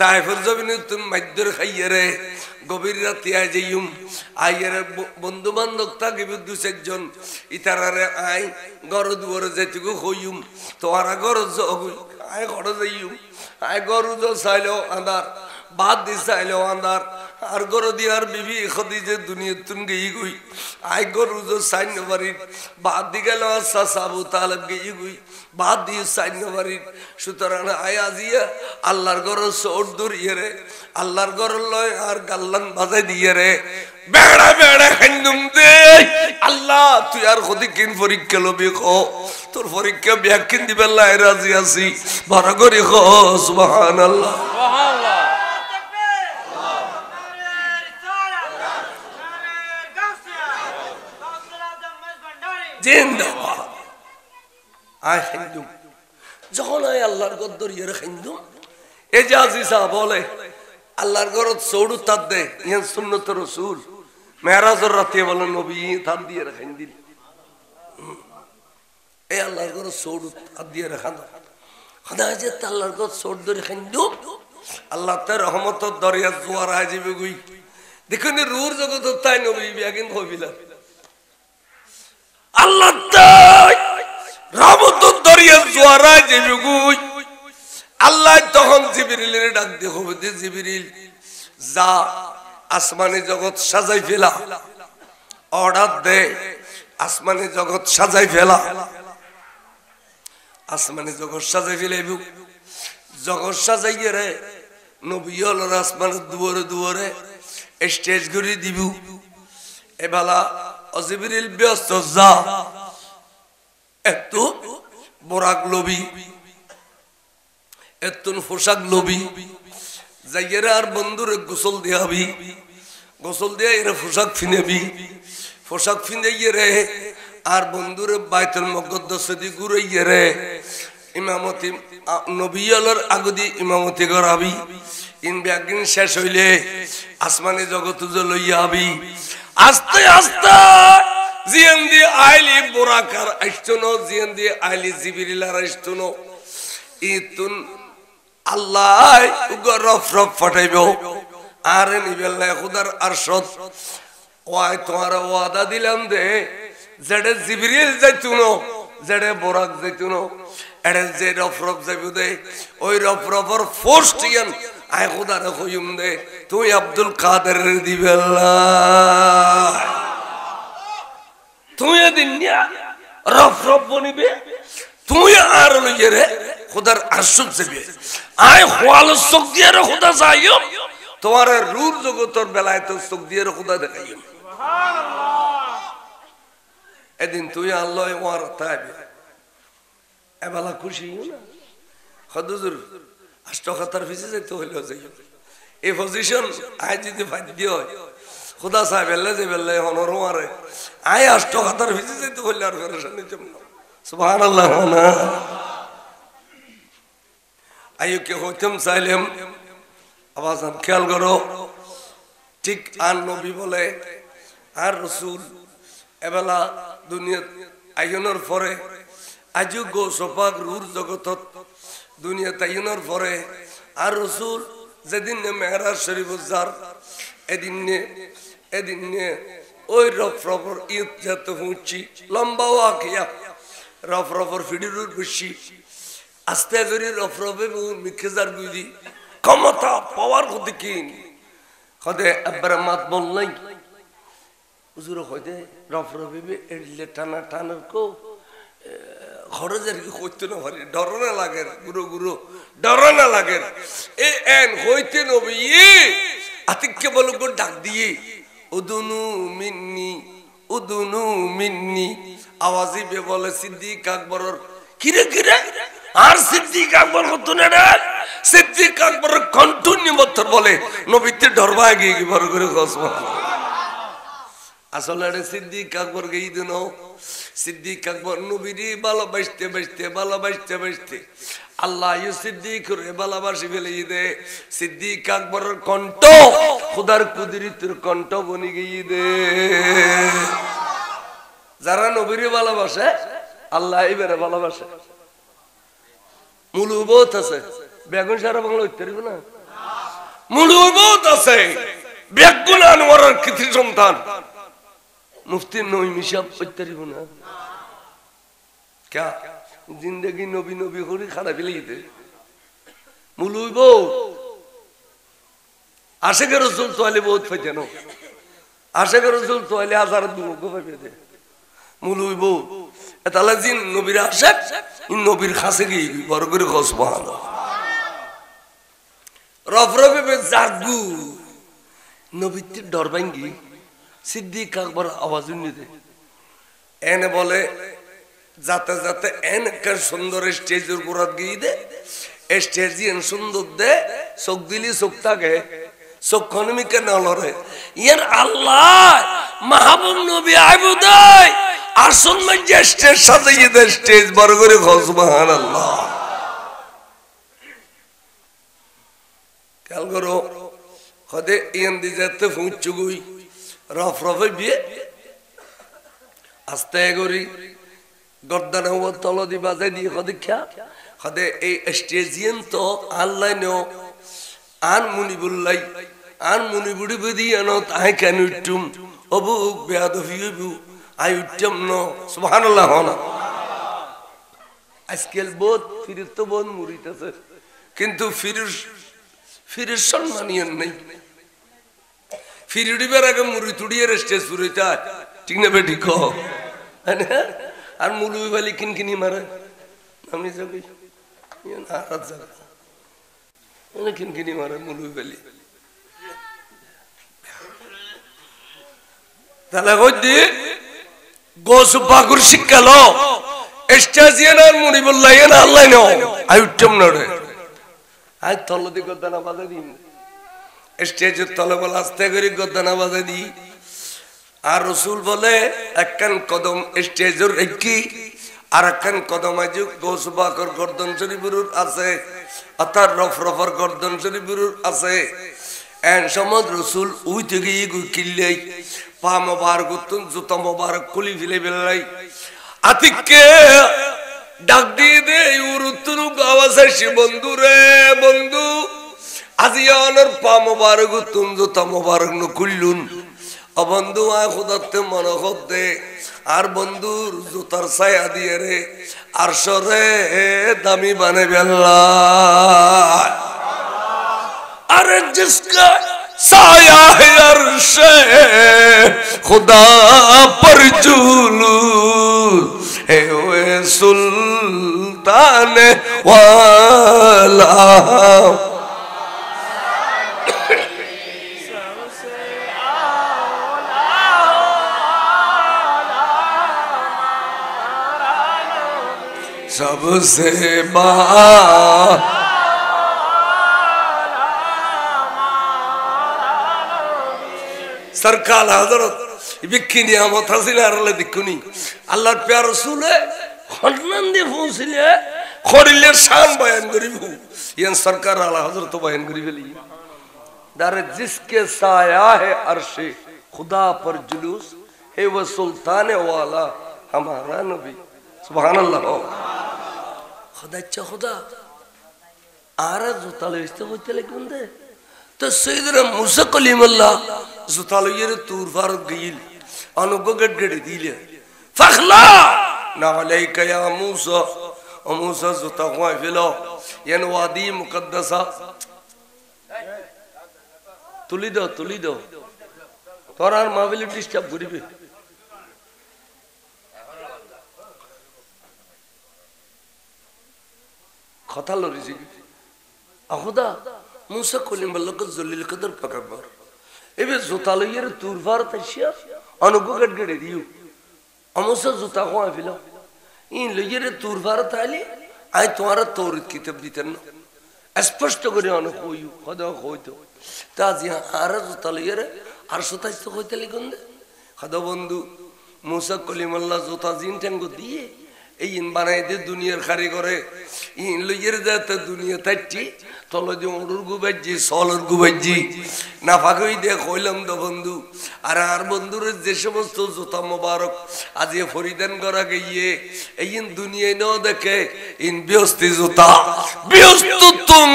তাইফের জমিনে তুমি মাইদর খাইয়ে রে গভীর রাতে আই যাইম আইয়ের বন্ধু বান্ধব থাকিব 2-4 জন ইতারারে আই ঘর দুয়ারে যেটুকু হইম তোরা ঘর আই ঘর যাইম আই ঘর চাইলেও আন্দার বাদ দি চাইলেও আন্দার আর ঘর দিয়ার বিবি খদিজে দুনিয়া তুন গই গই আই ঘর সাইন বাড়ি বাদ দি গেল আচ্ছা সাবু তালেব গই গই বাদ দিয়ে সাইন বাড়ি সুতরাং আই আজিয়া আল্লাহর ঘর সোর দূরিয়ে রে আল্লাহর ঘর লয় আর গাল্লান বাজাই দিয়ে রে বেড়া বেড়া খাইন্দুম দে আল্লাহ তুই আর খদি কিন পরীক্ষা লবি কো তোর পরীক্ষা ব্যাকিন দিবে আল্লাহ রাজি আছি বড় করে কো সুবহানাল্লাহ সুবহানাল্লাহ জিন্দাবাদ আয় খাইন্দুম যখন আয় আল্লাহর ঘর দরিয়ে খাইন্দুম এই যে আজিজা বলে আল্লাহর ঘর চৌড়ু তার দে ইহান সুন্নত রাসূল মেরাজের রাতে বলে নবী তার দিয়ে রাখাইন দিল এই আল্লাহর ঘর চৌড়ু তার দিয়ে রাখান খোদা যে আল্লাহর ঘর চৌড় ধরে খাইন্দুম আল্লাহ তার রহমতের দরিয়া জোয়ার আয় যাবে গুই দেখুন রুর জগৎ তাই নবী বিয়াকিন হইবিলা আল্লাহ তাই রহমতের দরিয়া জোয়ার আয় যাবে গুই আল্লাহ তখন জিবরিলের ডাক দিয়ে হবে যে জিবরিল যা আসমানি জগৎ সাজাই ফেলা অর্ডার দে আসমানি জগৎ সাজাই ফেলা আসমানি জগৎ সাজাই ফেলাইব জগৎ সাজাইয়ে রে নবী হলোর আসমানের দুয়ারে দুয়ারে স্টেজ ঘুরি দিব এবেলা জিবরিল ব্যস্ত যা একটু বোরাক লবি এতুন পোশাক লবি যাইয়েরা আর বন্ধুরে গোসল দিয়াবি গোসল দিয়ে এরা পোশাক ফিনেবি পোশাক ফিনে রে আর বন্ধুরে বাইতুল মুকদ্দাস দি ঘুরাইয়ে রে ইমামতি নবিয়লর আগদি ইমামতি করাবি ইন ব্যাগিন শেষ হইলে আসমানি জগৎ লইয়া আবি আস্তে আস্তে জিয়ান দি আইলি বোরাকার আইছনো জিয়ান দি আইলি জিবরিল আর আইছনো ইতুন আল্লাহ রফ রফ ফাটাইব আর নিবেলা খুদার আরশদ ওয়াই তোমার ওয়াদা দিলাম দে যেডে জিবরিল যাইতুনো যেডে বোরাক যাইতুনো এডে যে রফ রফ যাইব দে ওই রফ রফর ফোর্স টিয়ান আই খুদার কইম দে তুই আব্দুল কাদের দিবেলা তুই দিনিয়া রফ রফ বনিবে তুই আর লইয়ে রে খুদার আরশুক যাবে আয় খোয়াল চোখ দিয়ে রে খুদা যাইও তোমার রূর জগতের বেলায় তো চোখ দিয়ে রে খুদা দেখাইও সুবহানাল্লাহ এদিন তুই আল্লাহ ওয়ার তাইবে এবেলা খুশি না হুজুর আষ্টখাতার ফিসে যাইতে হইল যাইও এই পজিশন আয় যদি বাধ্য হয় খুদা সাহেব এলে যে বেলে হনর মারে আয় আষ্টখাতার ফিসে যাইতে হইল আর পরেশানি জন্য সুবহানাল্লাহ না আইকে হইতাম চাইলাম আওয়াজ খেয়াল করো ঠিক আর নবী বলে আর রাসূল এবেলা দুনিয়া আইনের পরে আজও গো সপাক রুর জগতত দুনিয়া তাইনের পরে আর রাসূল যেদিন মেহরাজ শরীফ যার এদিন ওই রফরফর ঈদ যেতে পৌঁছি লম্বা ওয়াকিয়া রফরফর ফিডিরুর বসি আস্তে করে রফরফে মিখেজার বুঝি ক্ষমতা পাওয়ার ক্ষতি কিন হদে একবার মাত বল নাই হুজুর হইতে রফরফে এড়লে টানা টানার কো খরচের কি করতে না পারি ডর না লাগে গুরু গুরু ডর না লাগে এ এন হইতে নবী আতিককে বলো গো ডাক দিয়ে উদুনু মিন্নি আওয়াজি বে বলে সিদ্দিক আকবরের কিরে কিরে আর সিদ্দিক আকবর হতো না রে সিদ্দিক আকবরের কন্টিনিউ বছর বলে নবীতে ডরবা গিয়ে কি বড় করে কসমা আসলে রে সিদ্দিক আকবর গই দিন সিদ্দিক আকবর নবীরে ভালোবাসতে বাসতে আল্লাহ ইউ সিদ্দিক রে ভালোবাসি ফেলে দে সিদ্দিক আকবরের কণ্ঠ খোদার কুদরতের কণ্ঠ বনি গিয়ে দে যারা নবীরে ভালোবাসে আল্লাহ এবারে ভালোবাসে মুলুবত আছে বেগুন সারা বাংলা উঠতে পারবে না মুলুবত আছে বেগুন আনোয়ারের কৃতি সন্তান মুফতি নঈম সাহেব উঠতে পারবে না क्या जिंदगी नबी नबी করে খারাপ ফেলে মুলুবত আশিক রাসূল তোয়ালে বহুত ফেজেন আশিক রাসূল তোয়ালে হাজার দুগো পাবে দে মুলুবত তাহলে জিন নবীর আশিক ইন নবীর কাছে গিয়ে বড় করে সুবহানাল্লাহ রফরফে বে জাগু নবীতে ডর ভাঙ্গি সিদ্দিক আকবর আওয়াজ শুনে দে এনে বলে যাতে যাতে এন কে সুন্দর স্টেজের উপর গিয়ে দে স্টেজ এন সুন্দর দে চোখ দিলি চোখ থাকে চোখ খনমিকে নলরে ইয়ার আল্লাহ মাহবুব নবী আইবুদাই আসল মধ্যে স্টেজ সাজিয়ে দে স্টেজ বড় করে সুবহানাল্লাহ খেয়াল করো হদে ইয়ান দি যেতে ফুঁচু গুই রফরফে বিয়ে আস্তে করি গর্দানে ও তল দি বাজাই দিয়ে দীক্ষা হদে এই স্টেজিয়ান তো আল্লাহ নো আন মুনিবুল্লাই আন মুনিবুড়ি বেদি আনো তাই কেন উঠুম অবু বেয়াদফি হইবু আই উঠম ন সুবহানাল্লাহ হনা আজকাল বহুত ফিরির তো বহুত মুরিতেছে কিন্তু ফিরির সম্মানীয় নেই ফিরিডিবার আগে মুড়ি তুড়িয়ে স্টেজ পুরোটা ঠিক না বেটি কো আর মুলুই বালি কিনকিনি মারে আমি যাবি কিনকিনি মারে মুলুই বালি তাহলে কই গোস বাগুর শিক্ষালো স্টেজিয়ান আর মুড়ি বললাই না আল্লাহ নো আই উঠম না রে আই তল দি গদানা বাজে দিন স্টেজের তলে বলে আস্তে করে গদানা বাজে দি আর রসুল বলে একখান কদম স্টেজের একটি আর একখান কদম আজু গোসবাকর গর্দন শরীফুর আছে অর্থাৎ রফরফর গর্দন শরীফুর আছে এন সময় রসুল উই থেকে কিল্লাই পা মোবারক উত্তুন জুতা মোবারক খুলি ফেলে বেলাই আতিককে ডাক দিয়ে দে ইউর উত্তুন গাওয়াছে সে বন্ধু রে বন্ধু আজিয়ানোর পা মোবারক উত্তুন জুতা মোবারক ন খুললুন বন্ধু আয় খুদাতে মনে করতে আর বন্ধুর জুতার ছায়া দিয়ে রে আর সরে দামি বানে বেল্লা আরে জিসকা ছায়া है अर्श खुदा पर जुलूस है वो सुल्तान वाला सबसे सरकार हजरत बिक्की नियामत हासिल आरले दिकुनी अल्लाह प्यार रसूल है खनन दे फुसले खरिले शान बयान करिबु यन सरकार आला हजरत बयान करिबली दारे जिसके साया है अर्श खुदा पर जुलूस है वो सुल्तान वाला हमारा नबी सुभान अल्लाह खुदा अच्छा खुदा आरा जुताले इस्ते होते लेकिन दे तो सैयदना मूसा कलीमुल्लाह जुताले ये तूर फारत गईल अनुगो गड़गड़ी दिले फखला ना अलैका या मूसा ও মুসা জুতা কোয়াই ফেলো ইয়ান ওয়াদি মুকদ্দাসা তুলি দাও তোর আর মাহফিলে ডিস্টার্ব করিবে কথা লরিছি আখুদা মুসা কলিমাল্লাহ জলিল কদর পাকাবার এবে জুতা লইয়ের তুরবার তাইছিয়া অনুগো গড়গড়ে দিও আমসা জুতা কোয়াই ফেলো ইন লইয়ের তুরবার তাইলে আই তোমার তৌরিত কিতাব দিতেন না স্পষ্ট করে অনেক কইও খদা কইতো তা জিয়া আর জুতা লইয়ের আর সুতাইছ তো কইতে লিখুন দে খদা বন্ধু মুসা কলিমাল্লাহ জুতা জিন টেঙ্গো দিয়ে এই ইন বানাই দে দুনিয়ার খারি করে ইন লইয়ের যাতে দুনিয়া তাইটি তলে যে ওড়ুর গুবাইজি সলর গুবাইজি না ফাঁকই দিয়ে কইলাম তো বন্ধু আর বন্ধুর যে সমস্ত জুতা মোবারক আজ ফরিদান করা গিয়ে এই দুনিয়ায় ন দেখে ইন ব্যস্তি জুতা ব্যস্ত তুম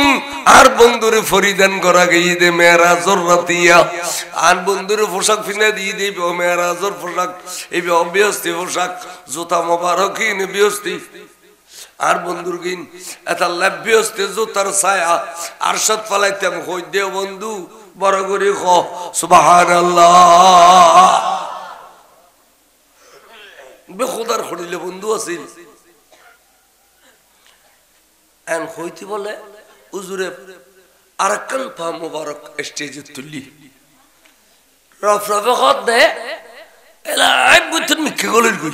আর বন্ধুরে ফরিদান করা গিয়ে দে মেরাজর রাতিয়া আর বন্ধুরে পোশাক ফিনে দিয়ে দিবে মেরাজর পোশাক এই অব্যস্তি পোশাক জুতা মোবারক ইন ব্যস্তি আর বন্ধুর গিন এটা লাভ্যস্তে জুতার ছায়া আর সব পালাইতাম হই দে বন্ধু বড় করে খ সুবহানাল্লাহ বেখুদার খড়িলে বন্ধু আছিল এন হইতে বলে হুজুরে আরকান পা মোবারক স্টেজে তুলি রফরফে খত দে এলা আই বুতুন মিকে গলের কই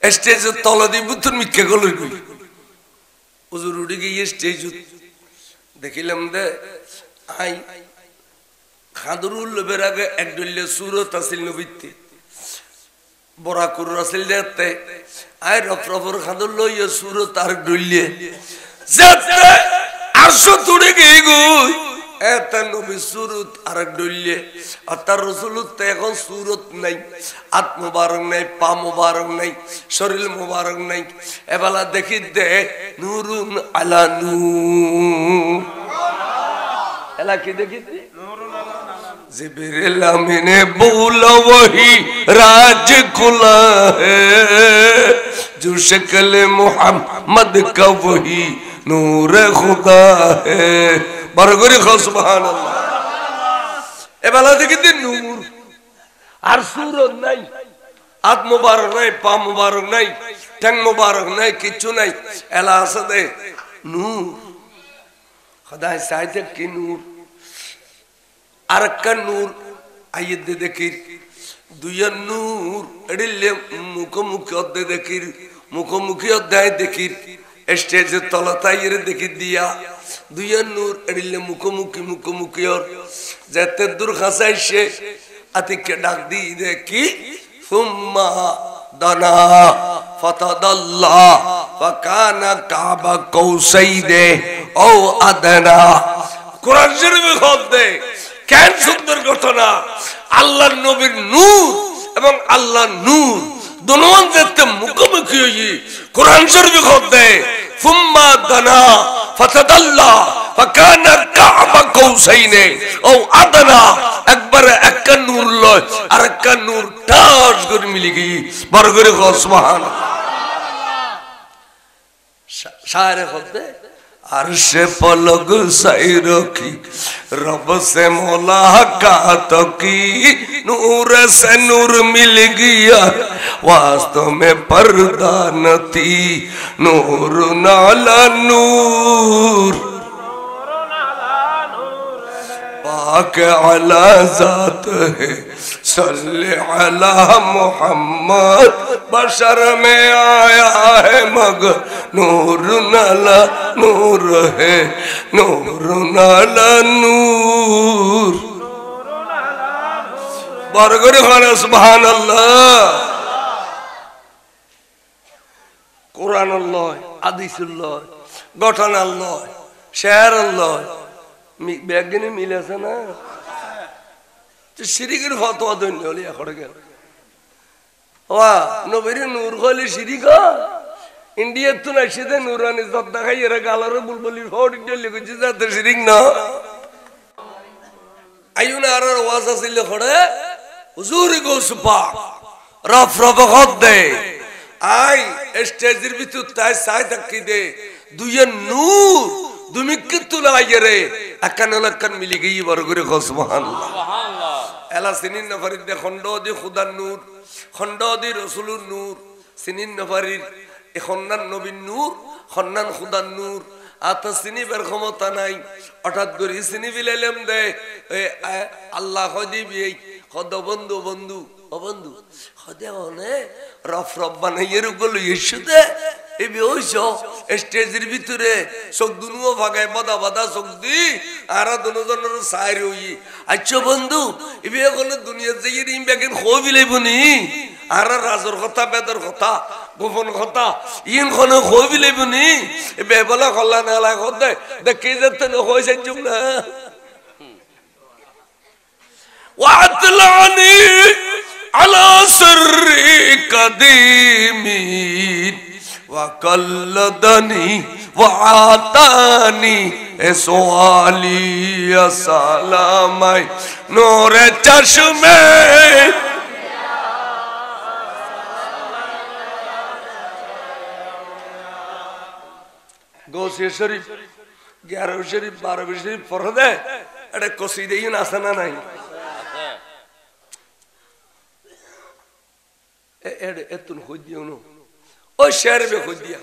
স্টেজের তলা দিয়ে বুতুন মিকে গলের কই হুজুর উঠে গিয়ে স্টেজ দেখিলাম দে আই খাদরুল লোবের আগে এক ডলিয়া সুরত আসিল নবীতে বরাকুর আসিল দেখতে আই রফরফর খাদর লইয়া সুরত আর ডলিয়ে যেতে আরশো তুড়ে গিয়ে গুই এটা নবী সুরত আর ডলিয়ে আর তার রসুলত এখন সুরত নাই হাত মুবারক নাই পা মুবারক নাই শরীর মুবারক নাই এবেলা দেখি দে নুরুন আলা নূর এলা কি দেখি जिब्रील ने बोला वही राज खुला है जो शक्ल मोहम्मद का वही नूर खुदा है बरगरी खो सुभान अल्लाह ए बाला देखिए नूर আর সুরত নাই হাত মুবারক নাই পা মুবারক নাই ঠ্যাং মুবারক নাই কিছু নাই এলা আছে দে নূর খোদা চাইতে কি নূর আরকান নূর আইয়ে দে দেখির দুইয়া নূর এডিলে মুখোমুখি অধ্যে দেখির মুখোমুখি অধ্যায় দেখির স্টেজের তলতাইয়ের দেখি দিয়া দুইয়া নূর এডিলে মুখোমুখি ওর যেতে দূর খাসাইছে আতিকে ডাক দি দেখি সুম্মা দানা ফাতাদাল্লা ফাকানা কাবা কৌসাইদে ও আদনা কোরআন শরীফে খোদ দে কেন সুন্দর ঘটনা আল্লাহর নবীর নূর এবং আল্লাহর নূর দুনোন যেতে মুখোমুখি হই কোরআন শরীফে খোদ দে সুম্মা দানা ফাতাদাল্লা ফাকানা কাবা কৌসাইনে ও আদনা একবার একটা নূর লয় আর একটা নূর টাস করে মিলে গই বড় করে সুবহানাল্লাহ শায়রে খোদ দে अर्श पलग सही रखी रब से मुलाकात की नूर से नूर मिल गया वास्तव में पर्दा न थी नूर नाला नूर पाक अला जात है सल्ले अला मोहम्मद बशर में आया है मगर नूर नाला नूर है नूर नाला नूर बरगरे खाना सुभान अल्लाह कुरान अल्लाह हदीस अल्लाह गठन अल्लाह शेर अल्लाह बैगनी मिले से ना तो शिरिकेर फतवा देन হলি এখন গেল ওয়া নবীর নূর হলি শিরিক ইন্ডিয়া তো না সেদে নূরানি জব দেখাই এরা গালার বুলবুলি ফট দিলে কিছু যাতে শিরিক না আইউনা আর ওয়াজ আছিল খড়ে হুজুর গোস পাক রফ রফ খদ দে আই স্টেজের ভিতর তাই সাই থাকি দে দুইয়ে নূর তুমি কিন্তু লাইরে একান মিলি গিয়ে বড় করে সুবহানাল্লাহ সুবহানাল্লাহ এলা সিনিন নফরিদ দে খন্ড দি খুদার নূর খন্ড দি রাসূলুর নূর সিনিন নফরিদ এ খন্নান নবীর নূর খন্নান খুদার নূর আতা সিনি বের ক্ষমতা নাই হঠাৎ করে সিনি বিলাইলাম দে আল্লাহ হদিবি কদ বন্ধু বন্ধু ও বন্ধু হদে অনে রফ রফ বানাইয়ের গল ইস্যুতে এই বেহইছ স্টেজের ভিতরে চোখ দুনুও ভাগায় বাদা বাদা চোখ দি আর দুজনের সাইর হই আচ্ছা বন্ধু এবে গলে দুনিয়া যাইয়ে ইম বেগেন খো বিলাইবনি আর রাজর কথা বেদর কথা গোপন কথা ইন কোন খো বিলাইবনি এবে বলা কল্লা না লা কদে দেখে যেতে ন হইছে জুম না ওয়াতলানি আলা সিররি কাদিমি وقلدني وعطاني سوالي سلامي نور چشمه গোসে শরীফ 11 শরীফ 12 শরীফ পড়ে দে এটা কসিদেই না আছে না নাই এড়ে এতুন হইদিও না ওই শের বে খুদিয়া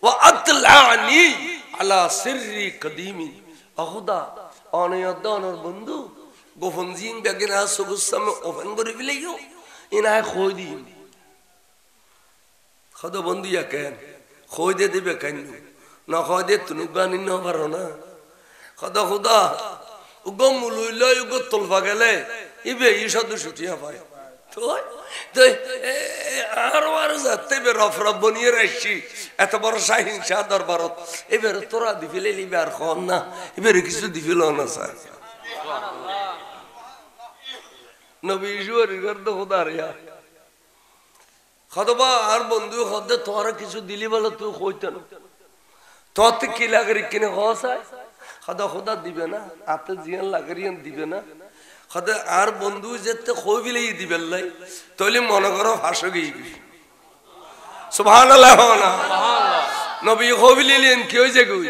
ওয়া আতলানি আলা সিররি কদিমি খুদা অনিয়দনর বন্ধু গোপন জিন বেগেনা সুগুসাম ওপেন করে ফেলিও ইনায় খই দি খোদা বন্ধু ইয়া কেন খই দে দিবে কেন না খই দে তুমি বানি না পারো না খোদা খোদা উগো মুলুইলে উগো তলফা গেলে ইবে ইসাদু ছুটিয়া পায় এত বড় শাহিন শাহ দরবারত এবারে তোরা দিফিলে নিবে আর খন না এবারে কিছু দিফিল না স্যার নবী খদবা আর বন্ধু খদে তোরা কিছু দিলি বলে তুই কইতে না তোর কি লাগরি কিনে খাওয়া খদা খোদা দিবে না আতে জিয়ান লাগরিয়ান দিবে না খদে আর বন্ধু যেতে খই বিলেই দিবেন লাই তাহলে মনে করো ফাঁসো গিয়ে সুবহানাল্লাহ না নবী খই বিলেন কি হইছে গই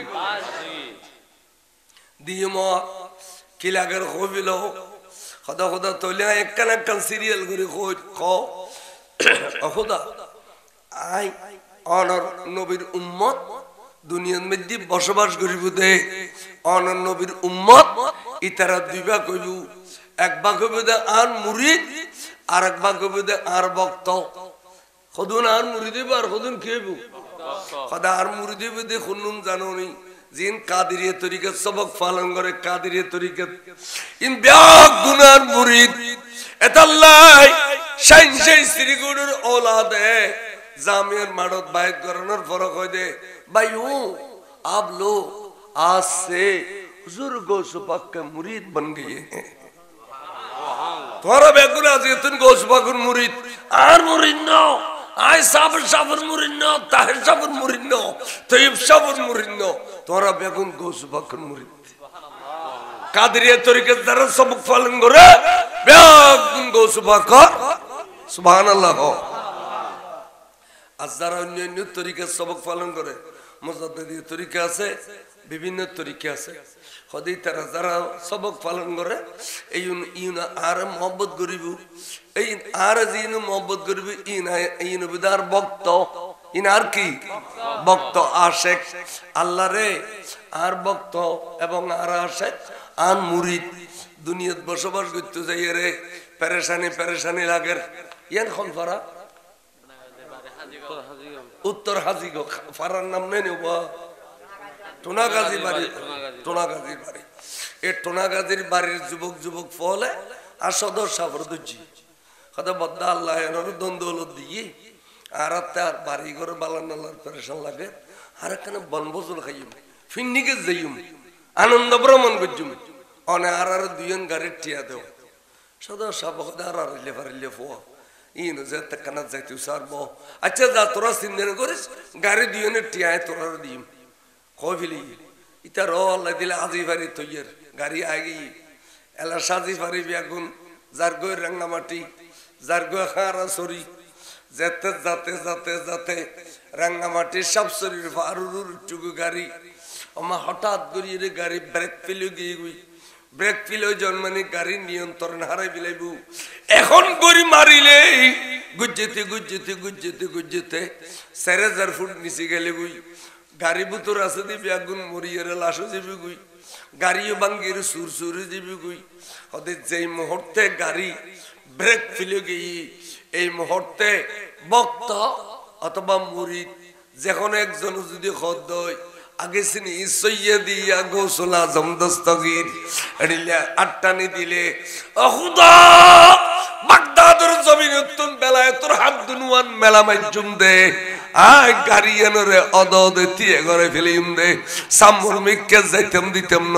দিম কি লাগের খই বিলো খদা খোদা তাহলে একখান একখান সিরিয়াল করে খই খাও খোদা আই অনর নবীর উম্মত দুনিয়ার মধ্যে বসবাস করিব দে অনর নবীর উম্মত ইতারা দুইবা কইব এক ভাগ হবে আর মুরিদ আর এক ভাগ হবে আর ভক্ত খদুন আর মুরিদ আর খদুন কি হইব খদা আর মুরিদ হবে খুনুন জানোনি জিন কাদিরিয়া তরিকত সবক পালন করে কাদিরিয়া তরিকত ইন ব্যাগ গুনার মুরিদ এতাল্লাই শাইন শাইন শ্রীগুরুর औलादে জামিয়ার মাডত বাইত করানোর ফরক হয় দে ভাইও आप लोग आज से हुजूर गौस पाक के मुरीद बन गए हैं তোরা বেগুনা যেতুন গৌস পাকের মুরিদ আর মুরিদ না আই সাবর সাবর মুরিদ না তাহের সাবর মুরিদ না তৈব সাবর মুরিদ না তোরা বেগুন গৌস পাকের মুরিদ সুবহানাল্লাহ কাদরিয়া তরিকত দ্বারা সবক পালন করে বেগুন গৌস পাক সুবহানাল্লাহ আর যারা অন্য তরিকত সবক পালন করে মুজাদ্দিদি তরিকা আছে বিভিন্ন তরিকা আছে খদি তারা যারা সবক পালন করে এই ইন আর মোহাম্মত করিব এই আর জিন মোহাম্মত করিব ইন বিদার ভক্ত ইন আর কি ভক্ত আশিক আল্লাহ রে আর ভক্ত এবং আর আশিক আর মুরিদ দুনিয়াত বসবাস করতে যাই রে পেরেশানি লাগে ইয়ান খন ফারা উত্তর হাজিগো ফারার নাম নেই নেবা টোনাগাজী বাড়ি টোনাগাজীর বাড়ি এই টোনাগাজীর বাড়ির যুবক ফলে আর সদর সাবরদুজি কথা বদ্দা আল্লাহ দ্বন্দ্ব দিয়ে আর তার বাড়ি ঘর বালান্নার পেরেশান লাগে আর এখানে বনভোজন খাইম ফিন্নিকে যাইম আনন্দ ভ্রমণ করছুম অনে আর দুজন গাড়ির টিয়া দেও সদর সাবক আর হইলে পারিলে ফোয়া ইনো যে কানা যাইতে সারব আচ্ছা যা তোরা চিন্তা করিস গাড়ি দুজনের টিয়ায় তোরা দিম কইলি ইতা র আল্লাহ দিলে আজি বাড়ি তৈয়ার গাড়ি আগে এলা সাজি পারি বেগুন যার গই রাঙ্গামাটি যার গই খারা সরি যেতে যাতে যাতে যাতে রাঙ্গামাটির সব শরীর ফারুর টুকু গাড়ি আমার হঠাৎ গড়িয়ে গাড়ি ব্রেক ফেলে গিয়ে গুই ব্রেক ফেলে জন্মানি গাড়ির নিয়ন্ত্রণ হারাই ফেলাইবু এখন গড়ি মারিলে গুজ্জেতে গুজ্জেতে গুজ্জেতে গুজ্জেতে 4000 ফুট নিচে গেলে গুই গাড়ি বুতর আছে দিবি আগুন মরিয়ে লাশও যাবি গুই গাড়িও ভাঙ্গির সুর সুরে যাবি গুই ওদের যেই মুহূর্তে গাড়ি ব্রেক ফেলে গিয়ে এই মুহূর্তে ভক্ত অথবা মুরিদ যখন একজন যদি খদ আগে চিনি সৈয়দি গৌসুল আজম দস্তগীর আটটানি দিলে খুদা বাগদাদের জমিন তুন বেলায়েতুর হামদুনওয়ান মেলা মাইজুম দে আয় গাড়িয়ানরে অদদে তিয়ে ঘরে ফেলিম দে সামুর মিককে যাইতাম দিতাম ন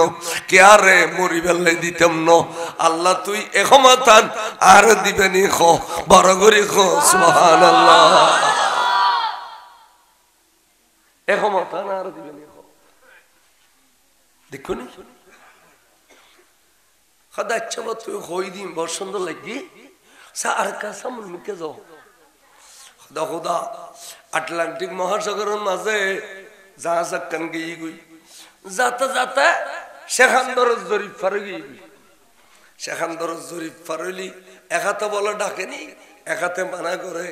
কে আরে মরি বেলাই দিতাম ন আল্লাহ তুই এখমাতান আর দিবেনি খ বড় করে খ সুবহানাল্লাহ এখমাতান আর দিবেনি খ দেখুন খাদা ইচ্ছা তুই হই দিন বড় সুন্দর লাগি আর কা সামুর মিককে যাও খোদা খোদা আটলান্টিক মহাসাগরের মাঝে জাহাজ কান গিয়ে গুই যাতে যাতে সেখানদর জরিফ ফার গিয়ে গুই সেখানদর জরিফ ফারলি এক হাতে বলে ডাকেনি এক হাতে মানা করে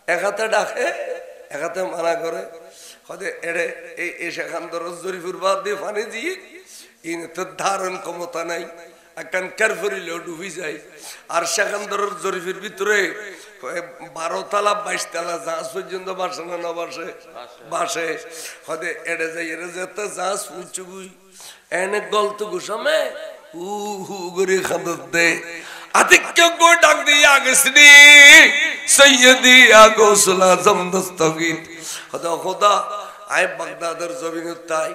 এক হাতে ডাকে এক হাতে মানা করে হদে এড়ে এই সেখানদর জরিফুর বাদ দিয়ে ফানি দিয়ে ইন তো ধারণ ক্ষমতা নাই একখান কারফরিলেও ডুবি যায় আর সেখানদর জরিফের ভিতরে 12 তালা 22 তালা জাহাজ পর্যন্ত বাসে না না বাসে বাসে হদে এড়ে যাই এড়ে যেতে জাহাজ উঁচুগুই এনে গলত গুসামে হু করে খাদত দে আতিক্য গো ডাক দিয়ে আগেসনি সৈয়দি গৌসুল আজম দস্তগীর খোদা খোদা আয় বাগদাদের জমিন তাই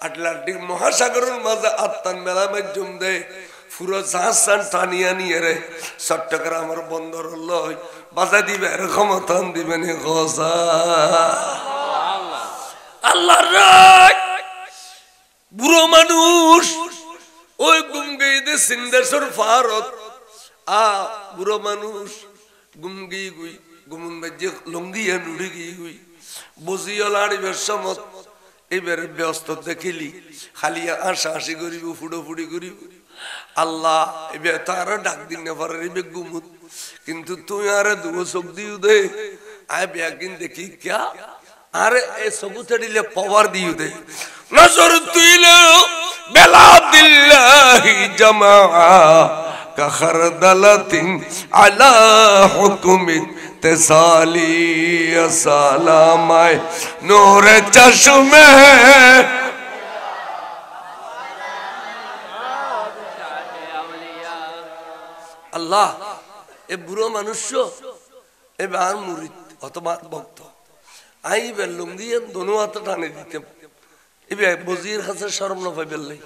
আটলান্টিক মহাসাগরের মাঝে আত্মান মেলা মাধ্যম দে পুরো জাহাজ টানিয়া নিয়ে রে চট্টগ্রামের বন্দর লয় বাজা দিবে ক্ষমতা দিবেন আল্লাহ বুড়ো মানুষ ওই গুমগেইদে সিন্দেশ্বর ফারত বুড়ো মানুষ গুমগি গুই গুমুন বাজ্যে লঙ্গিয়া নুড়ি গিয়ে গুই বজিয়া লাড়িবার সমত এবারে ব্যস্ত দেখিলি খালিয়া আশা হাসি করিব ফুটো ফুটি করিব আল্লাহ এবার তারা ডাক দিন না পারে রে গুমুত কিন্তু তুই আরে দুগো চোখ দিও দে আয় ব্যাগিন দেখি ক্যা আরে এ সবুতে দিলে পাওয়ার দিও দে নজর তুইলে বেলাদিল্লাহি জামা কা খারদালাতিন আলা হুকুমি তেসালি সালামায় নূরে চশমে আল্লাহ এ বুড়ো মানুষ এবার মুরিদ অথবা ভক্ত আইবে লুঙ্গিয়ে দোনো হাতে টানে দিতে এবার বজির কাছে শরম না পাইবে লাই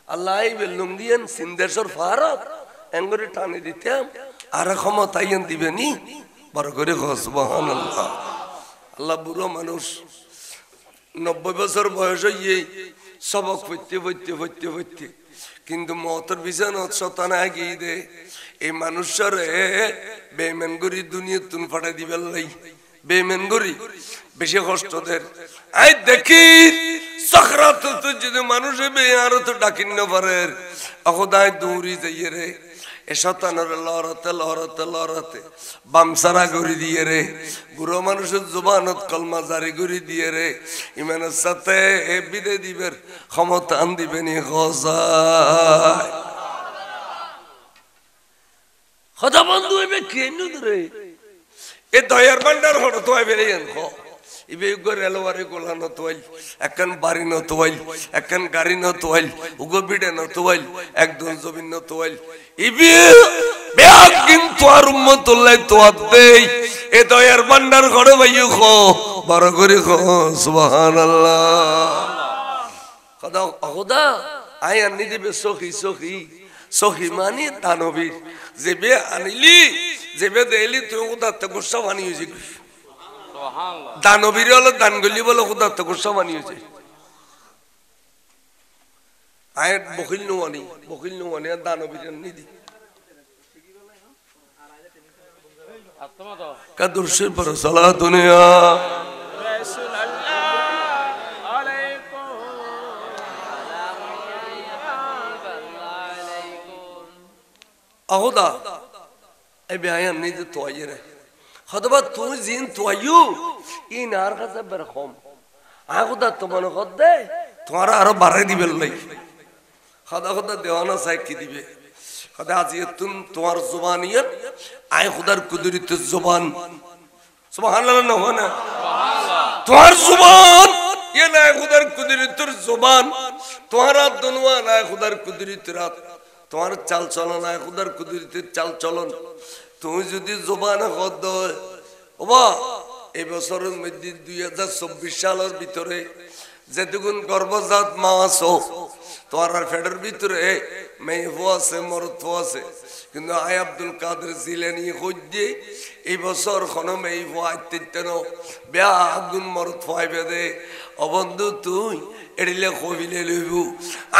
আল্লাহ আইবে লুঙ্গিয়েন সিন্দেশ্বর ফারত এঙ্গরে টানে দিতাম আর ক্ষমতাইন দিবেনি বড় করে সুবহানাল্লাহ আল্লাহ বুড়ো মানুষ 90 বছর বয়স হইয়ে সবক পড়তে পড়তে পড়তে পড়তে কিন্তু মতের বিছানত শতানা গিয়ে দে এই মানুষরে বেইমান গরি দুনিয়া তুন ফাটাই দিবেন লাই বেইমান গরি বেশি কষ্ট দের আই দেখি সাকরাত তো যদি মানুষে বেয়ার তো ডাকিন না পারে অখদায় দৌড়ি যাইয়ে রে এ শতানের লড়তে লড়তে লড়তে বামসারা গড়ি দিয়ে রে বুড়ো মানুষের জবানত কলমা জারি গড়ি দিয়ে রে ইমানের সাথে বিদে দিবের ক্ষমতা আন দিবেনি খোঁজায় খোদা বন্ধু এবে কেন রে এ দয়ার ভান্ডার হড় তো বেড়ে খ ইবে রেলওয়ারে গোলা নতোয়াইল একখান বাড়ি নতোয়াইল একখান গাড়ি নতোয়াইল উগো বিডে নতোয়াইল একদম জমিন নতোয়াইল ইবে বেয়াক কিন্তু আর উম্মতুল্লাহ তোয়াত দেই এ দয়ার ভান্ডার ঘরে ভাইও খ বড় করে খ সুবহানাল্লাহ খোদা খোদা আই আনি দিবে সখী সখী সখী মানি দানবীর যেবে আনিলি যেবে দেলি তুই উদাত্ত গুসা বানি হয়েছে দানবীর হলো দানগুলি বলে উদাত্ত গুসা বানি হয়েছে আয় বকিল নোয়ানি আর দানবীর নিদি কাদুরশির পর সালাতুনিয়া আহুদা এই বেয়ান নিজে তোয়াইরে হতবা তুই জিন তোয়াইউ ই নার কাছে বের কম আহুদা তোমার কদে তোমার আরো বাড়াই দিবে লাই খদা খদা দেওয়ানা চাই কি দিবে খদা আজি তুম তোমার জবানিয়ত আয় খুদার কুদরত জবান সুবহানাল্লাহ না হয় না তোমার জবান ये ना खुदार कुदरत जुबान तुम्हारा दुनवा ना खुदार कुदरत रात তোমার চাল চলন না খুদার কুদরতের চাল চলন তুমি যদি জবান কদ ওবা এই বছরের মধ্যে 2024 সালের ভিতরে যেটুকুন গর্ভজাত মা আছো তোমার ফেডের ভিতরে মেয়ে আছে মরদ আছে কিন্তু আয় আব্দুল কাদের জিলানী কইতে এই বছর কোন মেয়ে আইতেন বিয়া আগুন মরদ ফাইবে দে অবন্ধু তুই এড়িলে কবিলে লইবু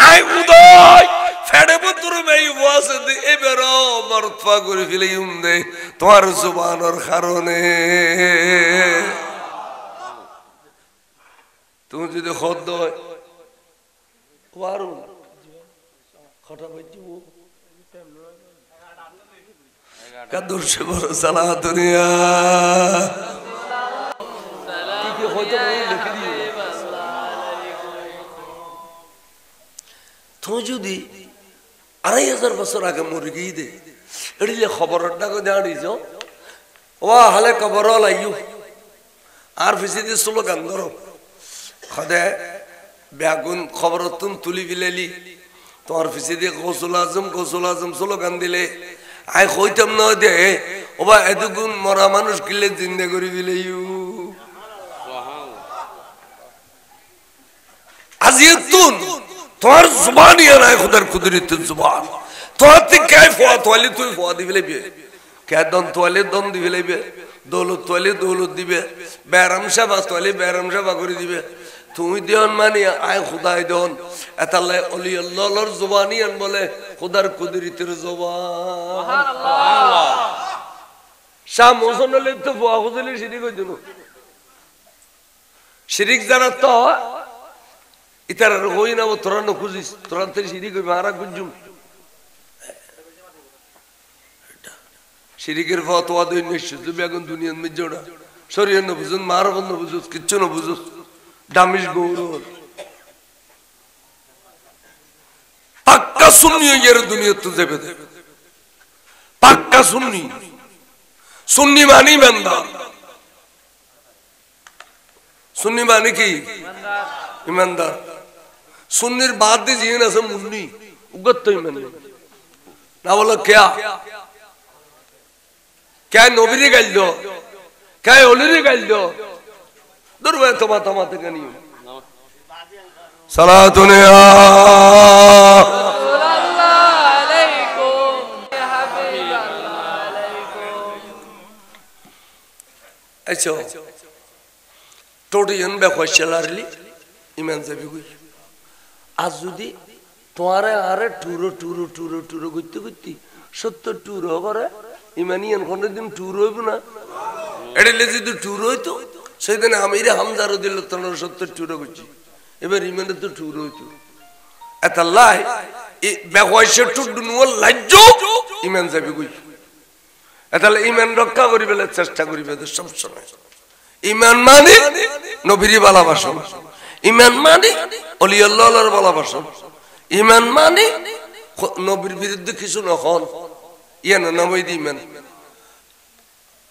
আয় উদয় ফেডে পুত্র মেয়ে আছে দে এবার মরদ ফা করে ফেলে দে তোমার জবানের কারণে তুমি যদি খদ্দ হয় খটা বাজি কাদুরশে বড় সালাতুনিয়া কি হয়তো লিখে দিও তুমি যদি 2500 বছর আগে মরে গিয়ে দে এড়িলে খবরটা কো জানিছ ও হালে কবর লাইউ আর ফিসি দি স্লোগান ধরো খদে বেগুন খবর তুম তুলি বিলেলি তোমার ফিসি দি গোসল আজম স্লোগান দিলে আয় কইতাম না দে ওবা এতগুণ মরা মানুষ কিলে জিন্দা করে বিলেইউ আজিয়াতুন তোমার জবান ইয়া নাই খুদার কুদরত জবান তোমার তে কাই ফোয়া তোয়ালি তুই ফোয়া দিবে কে দন তোয়ালি দন দিবে দৌলত তোয়ালি দৌলত দিবে বেরাম সাবা তোয়ালি বেরাম সাবা করে দিবে তুমি দেন মানে আয় খুদাই দেন এতাল্লাহ অলি আল্লাহর জবানিয়ান বলে খুদার কুদরতের জবান সুবহানাল্লাহ শাহ মোহসেন আলী তো ফোয়া খুদলি শিরিক হইছিল শিরিক জানা তো ইতার হই না তোরা ন খুঁজিস তোরা তে শিরিক হই মারা গুঞ্জুম শিরিকের ফতোয়া দেই নিশ্চয় তুমি এখন দুনিয়ার মধ্যে জোড়া শরীয়ত ন বুঝুন মার বন্ধ বুঝুস কিচ্ছু ন বুঝুস দামিশ গৌরব পাক্কা সুন্নি এর দুনিয়া তো যাবে পাক্কা সুন্নি মানি ইমানদার সুন্নি মানে কি ইমানদার সুন্নির বাদ দিয়ে জিন আছে মুন্নি উগত ইমান না বলো क्या नबीरे गाल दो क्या ओलिरे गाल दो दुर्वे तमा ते कनी सलातुने सल्लल्लाहु अलैकुम या हबीब अलैकुम अच्छा टोटियन बे खोशलारली ईमान से भी कोई आज जुदी तुम्हारे आरे टूरो गुत्ती 70 टूरो करे ইমানিয়ান কোনদিন টুর হইব না এডলে যদি টুর হইতো সেদিন আমিরে হামজা রাদিয়াল্লাহু তাআলা 70 টুর করছি এবার ইমানে তো টুর হইতো আল্লাহ এই বেগয়সে টুডুনও লাজ্জ ইমান যাবে কই তাহলে ইমান রক্ষা করিবেলে চেষ্টা করিবে সব সময় ইমান মানে নবীর ভালোবাসা ইমান মানে ওলি আল্লাহর ভালোবাসা ইমান মানে নবীর বিরুদ্ধে কিছু না হন ইয়া না নবী ইমান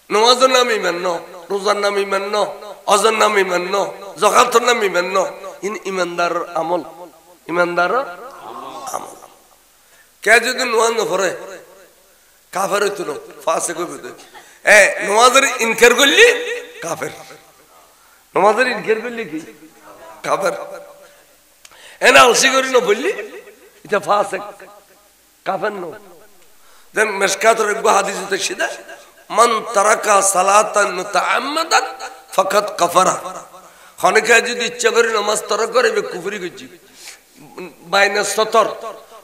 নামাজের নাম ইমান ন রোজার নাম ইমান ন অজর নাম ইমান ন যাকাতের নাম ইমান ন ইমানদার আমল কে যদি নামাজ না পড়ে কাফের হইতো না ফাসিক হইতো নামাজের ইনকার করলি কাফের নামাজের ইনকার করলি কি কাফের এনা আলসি করি না বললি এটা ফাসিক কাফের ন দেন মিশকাতের এক হাদিস আছে সিধা মান তারাকা সালাতান মুতাআম্মাদান ফাকাদ কাফারা খনিকা যদি ইচ্ছা করে নামাজ তরক করে বে কুফরি করছি বাইনা সতর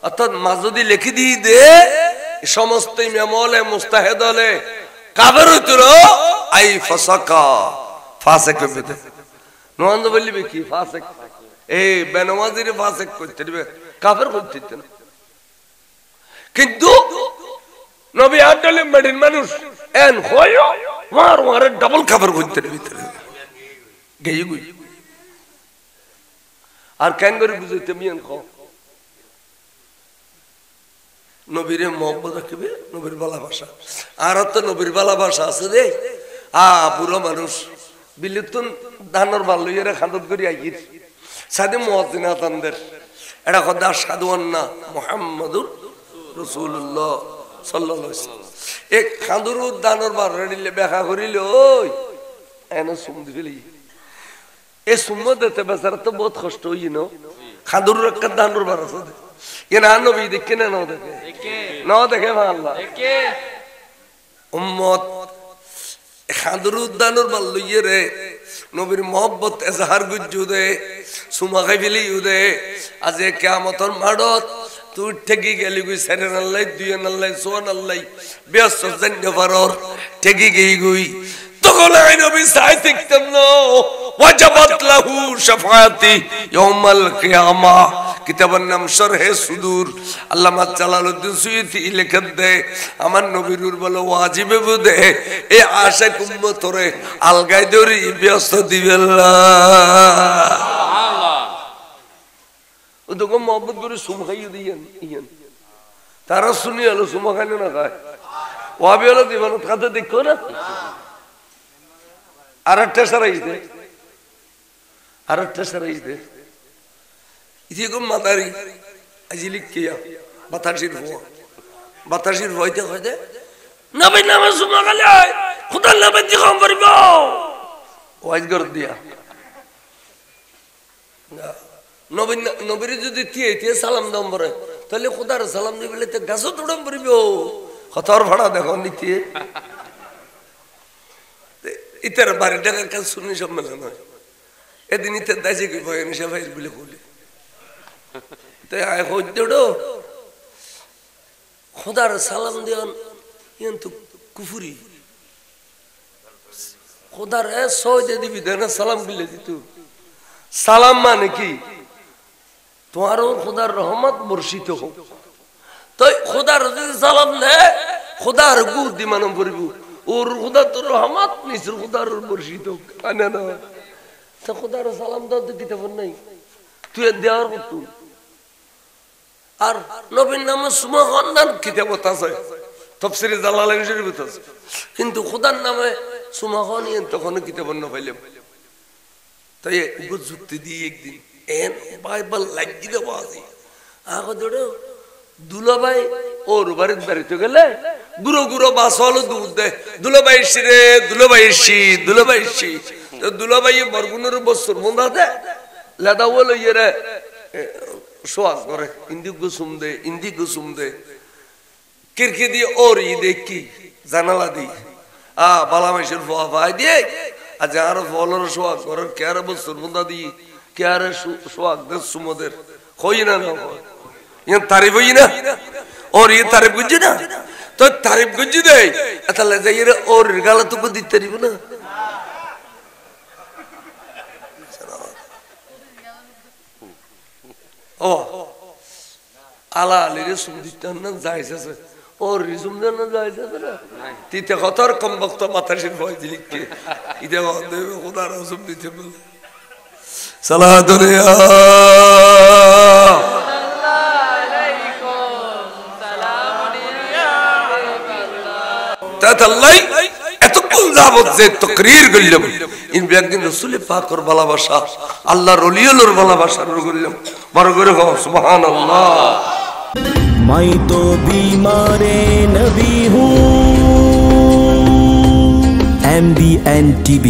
অর্থাৎ মাঝদি লিখে দিয়ে দে সমস্ত ইমাম ওলে মুস্তাহিদ ওলে কাফের হইতো আই ফাসাকা ফাসিক হইতে নন্দ বলবে কি ফাসিক এই বেনামাজির ফাসিক করতে দিবে কাফের করতে না কিন্তু নবী আদলে মদিন মানুষ এন হয়ো মার ডাবল কাফের করতে ভিতরে গেই গই আর কেন করে বুঝাইতে মিয়ান খাও নবীরে মোহাম্মদ রাখবে নবীর ভালোবাসা আর তো নবীর ভালোবাসা আছে রে পুরো মানুষ বিলুতুন ধানর বাল লইয়া খাদত করি আইর সাদে মুয়াজ্জিন আতানদের এটা কথা সাধু আন্না মুহাম্মাদুর রাসূলুল্লাহ সাল্লাল্লাহু আলাইহি ওয়াসাল্লাম এক খাদুর ধানর বাল রেডিলে ব্যাখ্যা করিল ওই এনে সুম দিলি এ সুম্মত দিতে বেচারা তো বহুত কষ্ট হই না খাদুর রক্ষা ধানর বাল আছে ये ना नबी देखे ना ना देखे আল্লাহ উম্মত খাদরুদ্দানুর মাল্লুয়ে রে নবীর মোহব্বত এজাহার গুজুদে সুমা খাইলি উদে আজে কিয়ামতের মাড়ত তুই ঠেকি গেলি গুই সেরেন আল্লাহ দুইন আল্লাহ সোন আল্লাহ ব্যস্ত জান্নে ফারর ঠেকি গই গুই তখন আই নবী সাই দেখতাম না ওয়াজাবাত লাহু শাফাআতি ইয়াউমাল কিয়ামা কিতাবের নাম শরহে সুদূর আল্লামা জালালউদ্দিন সুয়ুতি লিখত দে আমার নবীর বলে ওয়াজিবে বুদে এ আশিক উম্মতরে আলগাই দরি ব্যস্ত দিবেল্লাহ সুবহানাল্লাহ ও তো মোহাম্মদ করে সুমখাই দিয়েন ইয়েন তারা শুনি হলো সুমখাই না খায় ওয়াবি হলো দিবান খাতে দেখো না আরেকটা সারাই দে ইতি গো মাদারি আজিলি কিয়া বাতাসির ভয়তে কইতে নবী নামে সুমা গেলে খোদার নামে জিগম করিব ওয়াজ কর দিয়া নবীর যদি তিয়ে সালাম দাম পরে তাহলে খোদার সালাম দিবলে তে গাছ তোড়ম করিব খতর ভাড়া দেখো নিতে ইতার বাড়ি ডাকার কাজ শুনি সম্মেলন হয় এদিন ইতার দাইছে কি ভয় নিশা ভাই বলে বলি তাই আয় হইতো খোদার সালাম দেন ইয়ান তো কুফুরি খোদার সহজে দিবি দেন সালাম বিলে দিত সালাম মানে কি তোমারও খোদার রহমত বর্ষিত হোক তাই খোদার যদি সালাম দেয় খোদার গুর দিমানম পড়িব ওর খোদা তোর রহমত নিচের খোদার বর্ষিত হোক আনে না তা খোদার সালাম দাও তো কিতাব নাই তুই দেওয়ার করতু আর নবীর নামে সুমা খান্দান কিতাবত আছে তাফসীরে জালালাইন শরীফত আছে কিন্তু খোদার নামে সুমা খান এন তখন কিতাব না পাইলাম তাই যুক্তি দিয়ে একদিন এন বাইবেল লাগি দেব আছে আগো দড়ো দুলাভাই ওর বাড়িতে গেলে গুরো গুরো বাসল দুধ দে দুলাভাই শিরে দুলাভাই শি তো দুলাভাই বরগুনের বছর মন্দা দে লাদা বলো ইয়ে সোয়াগ করে ইন্দি গুসুম দে কিরকি দিয়ে ওর ই দেখি জানালা দি বালামাইশের ফোয়া ভাই দিয়ে আজ আর ফলর সোয়াগ করে কেয়ার বছর মন্দা দি কেয়ার সোয়াগ দে সুমদের হই না না ইয়ে তারিফ হই না ওর ইয়ে তারিফ গুজি না তো তারিফ গুজি দে তাহলে যাই ওর গালা তো দিতে পারিব না ও আলা আলিরে সুমদিতান না যাইছে ওর রিজুম দেন না যাইছে না তিতে কতর কম বক্ত মাতাশির ভয় দিলি কি ইদে বন্ধে খোদা রাসূল দিতে বল সালাতুল্লাহ তাতাল্লাই এতক্ষণ যাবত যে তাকরীর করলাম ইন একদিন রাসূল পাকের ভালোবাসা আল্লাহর ওলিদের ভালোবাসা করলাম বড় করে সুবহানাল্লাহ मैं तो बीमार नबी हूँ MBN TV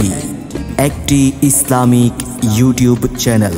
একটি ইসলামিক ইউটিউব চ্যানেল।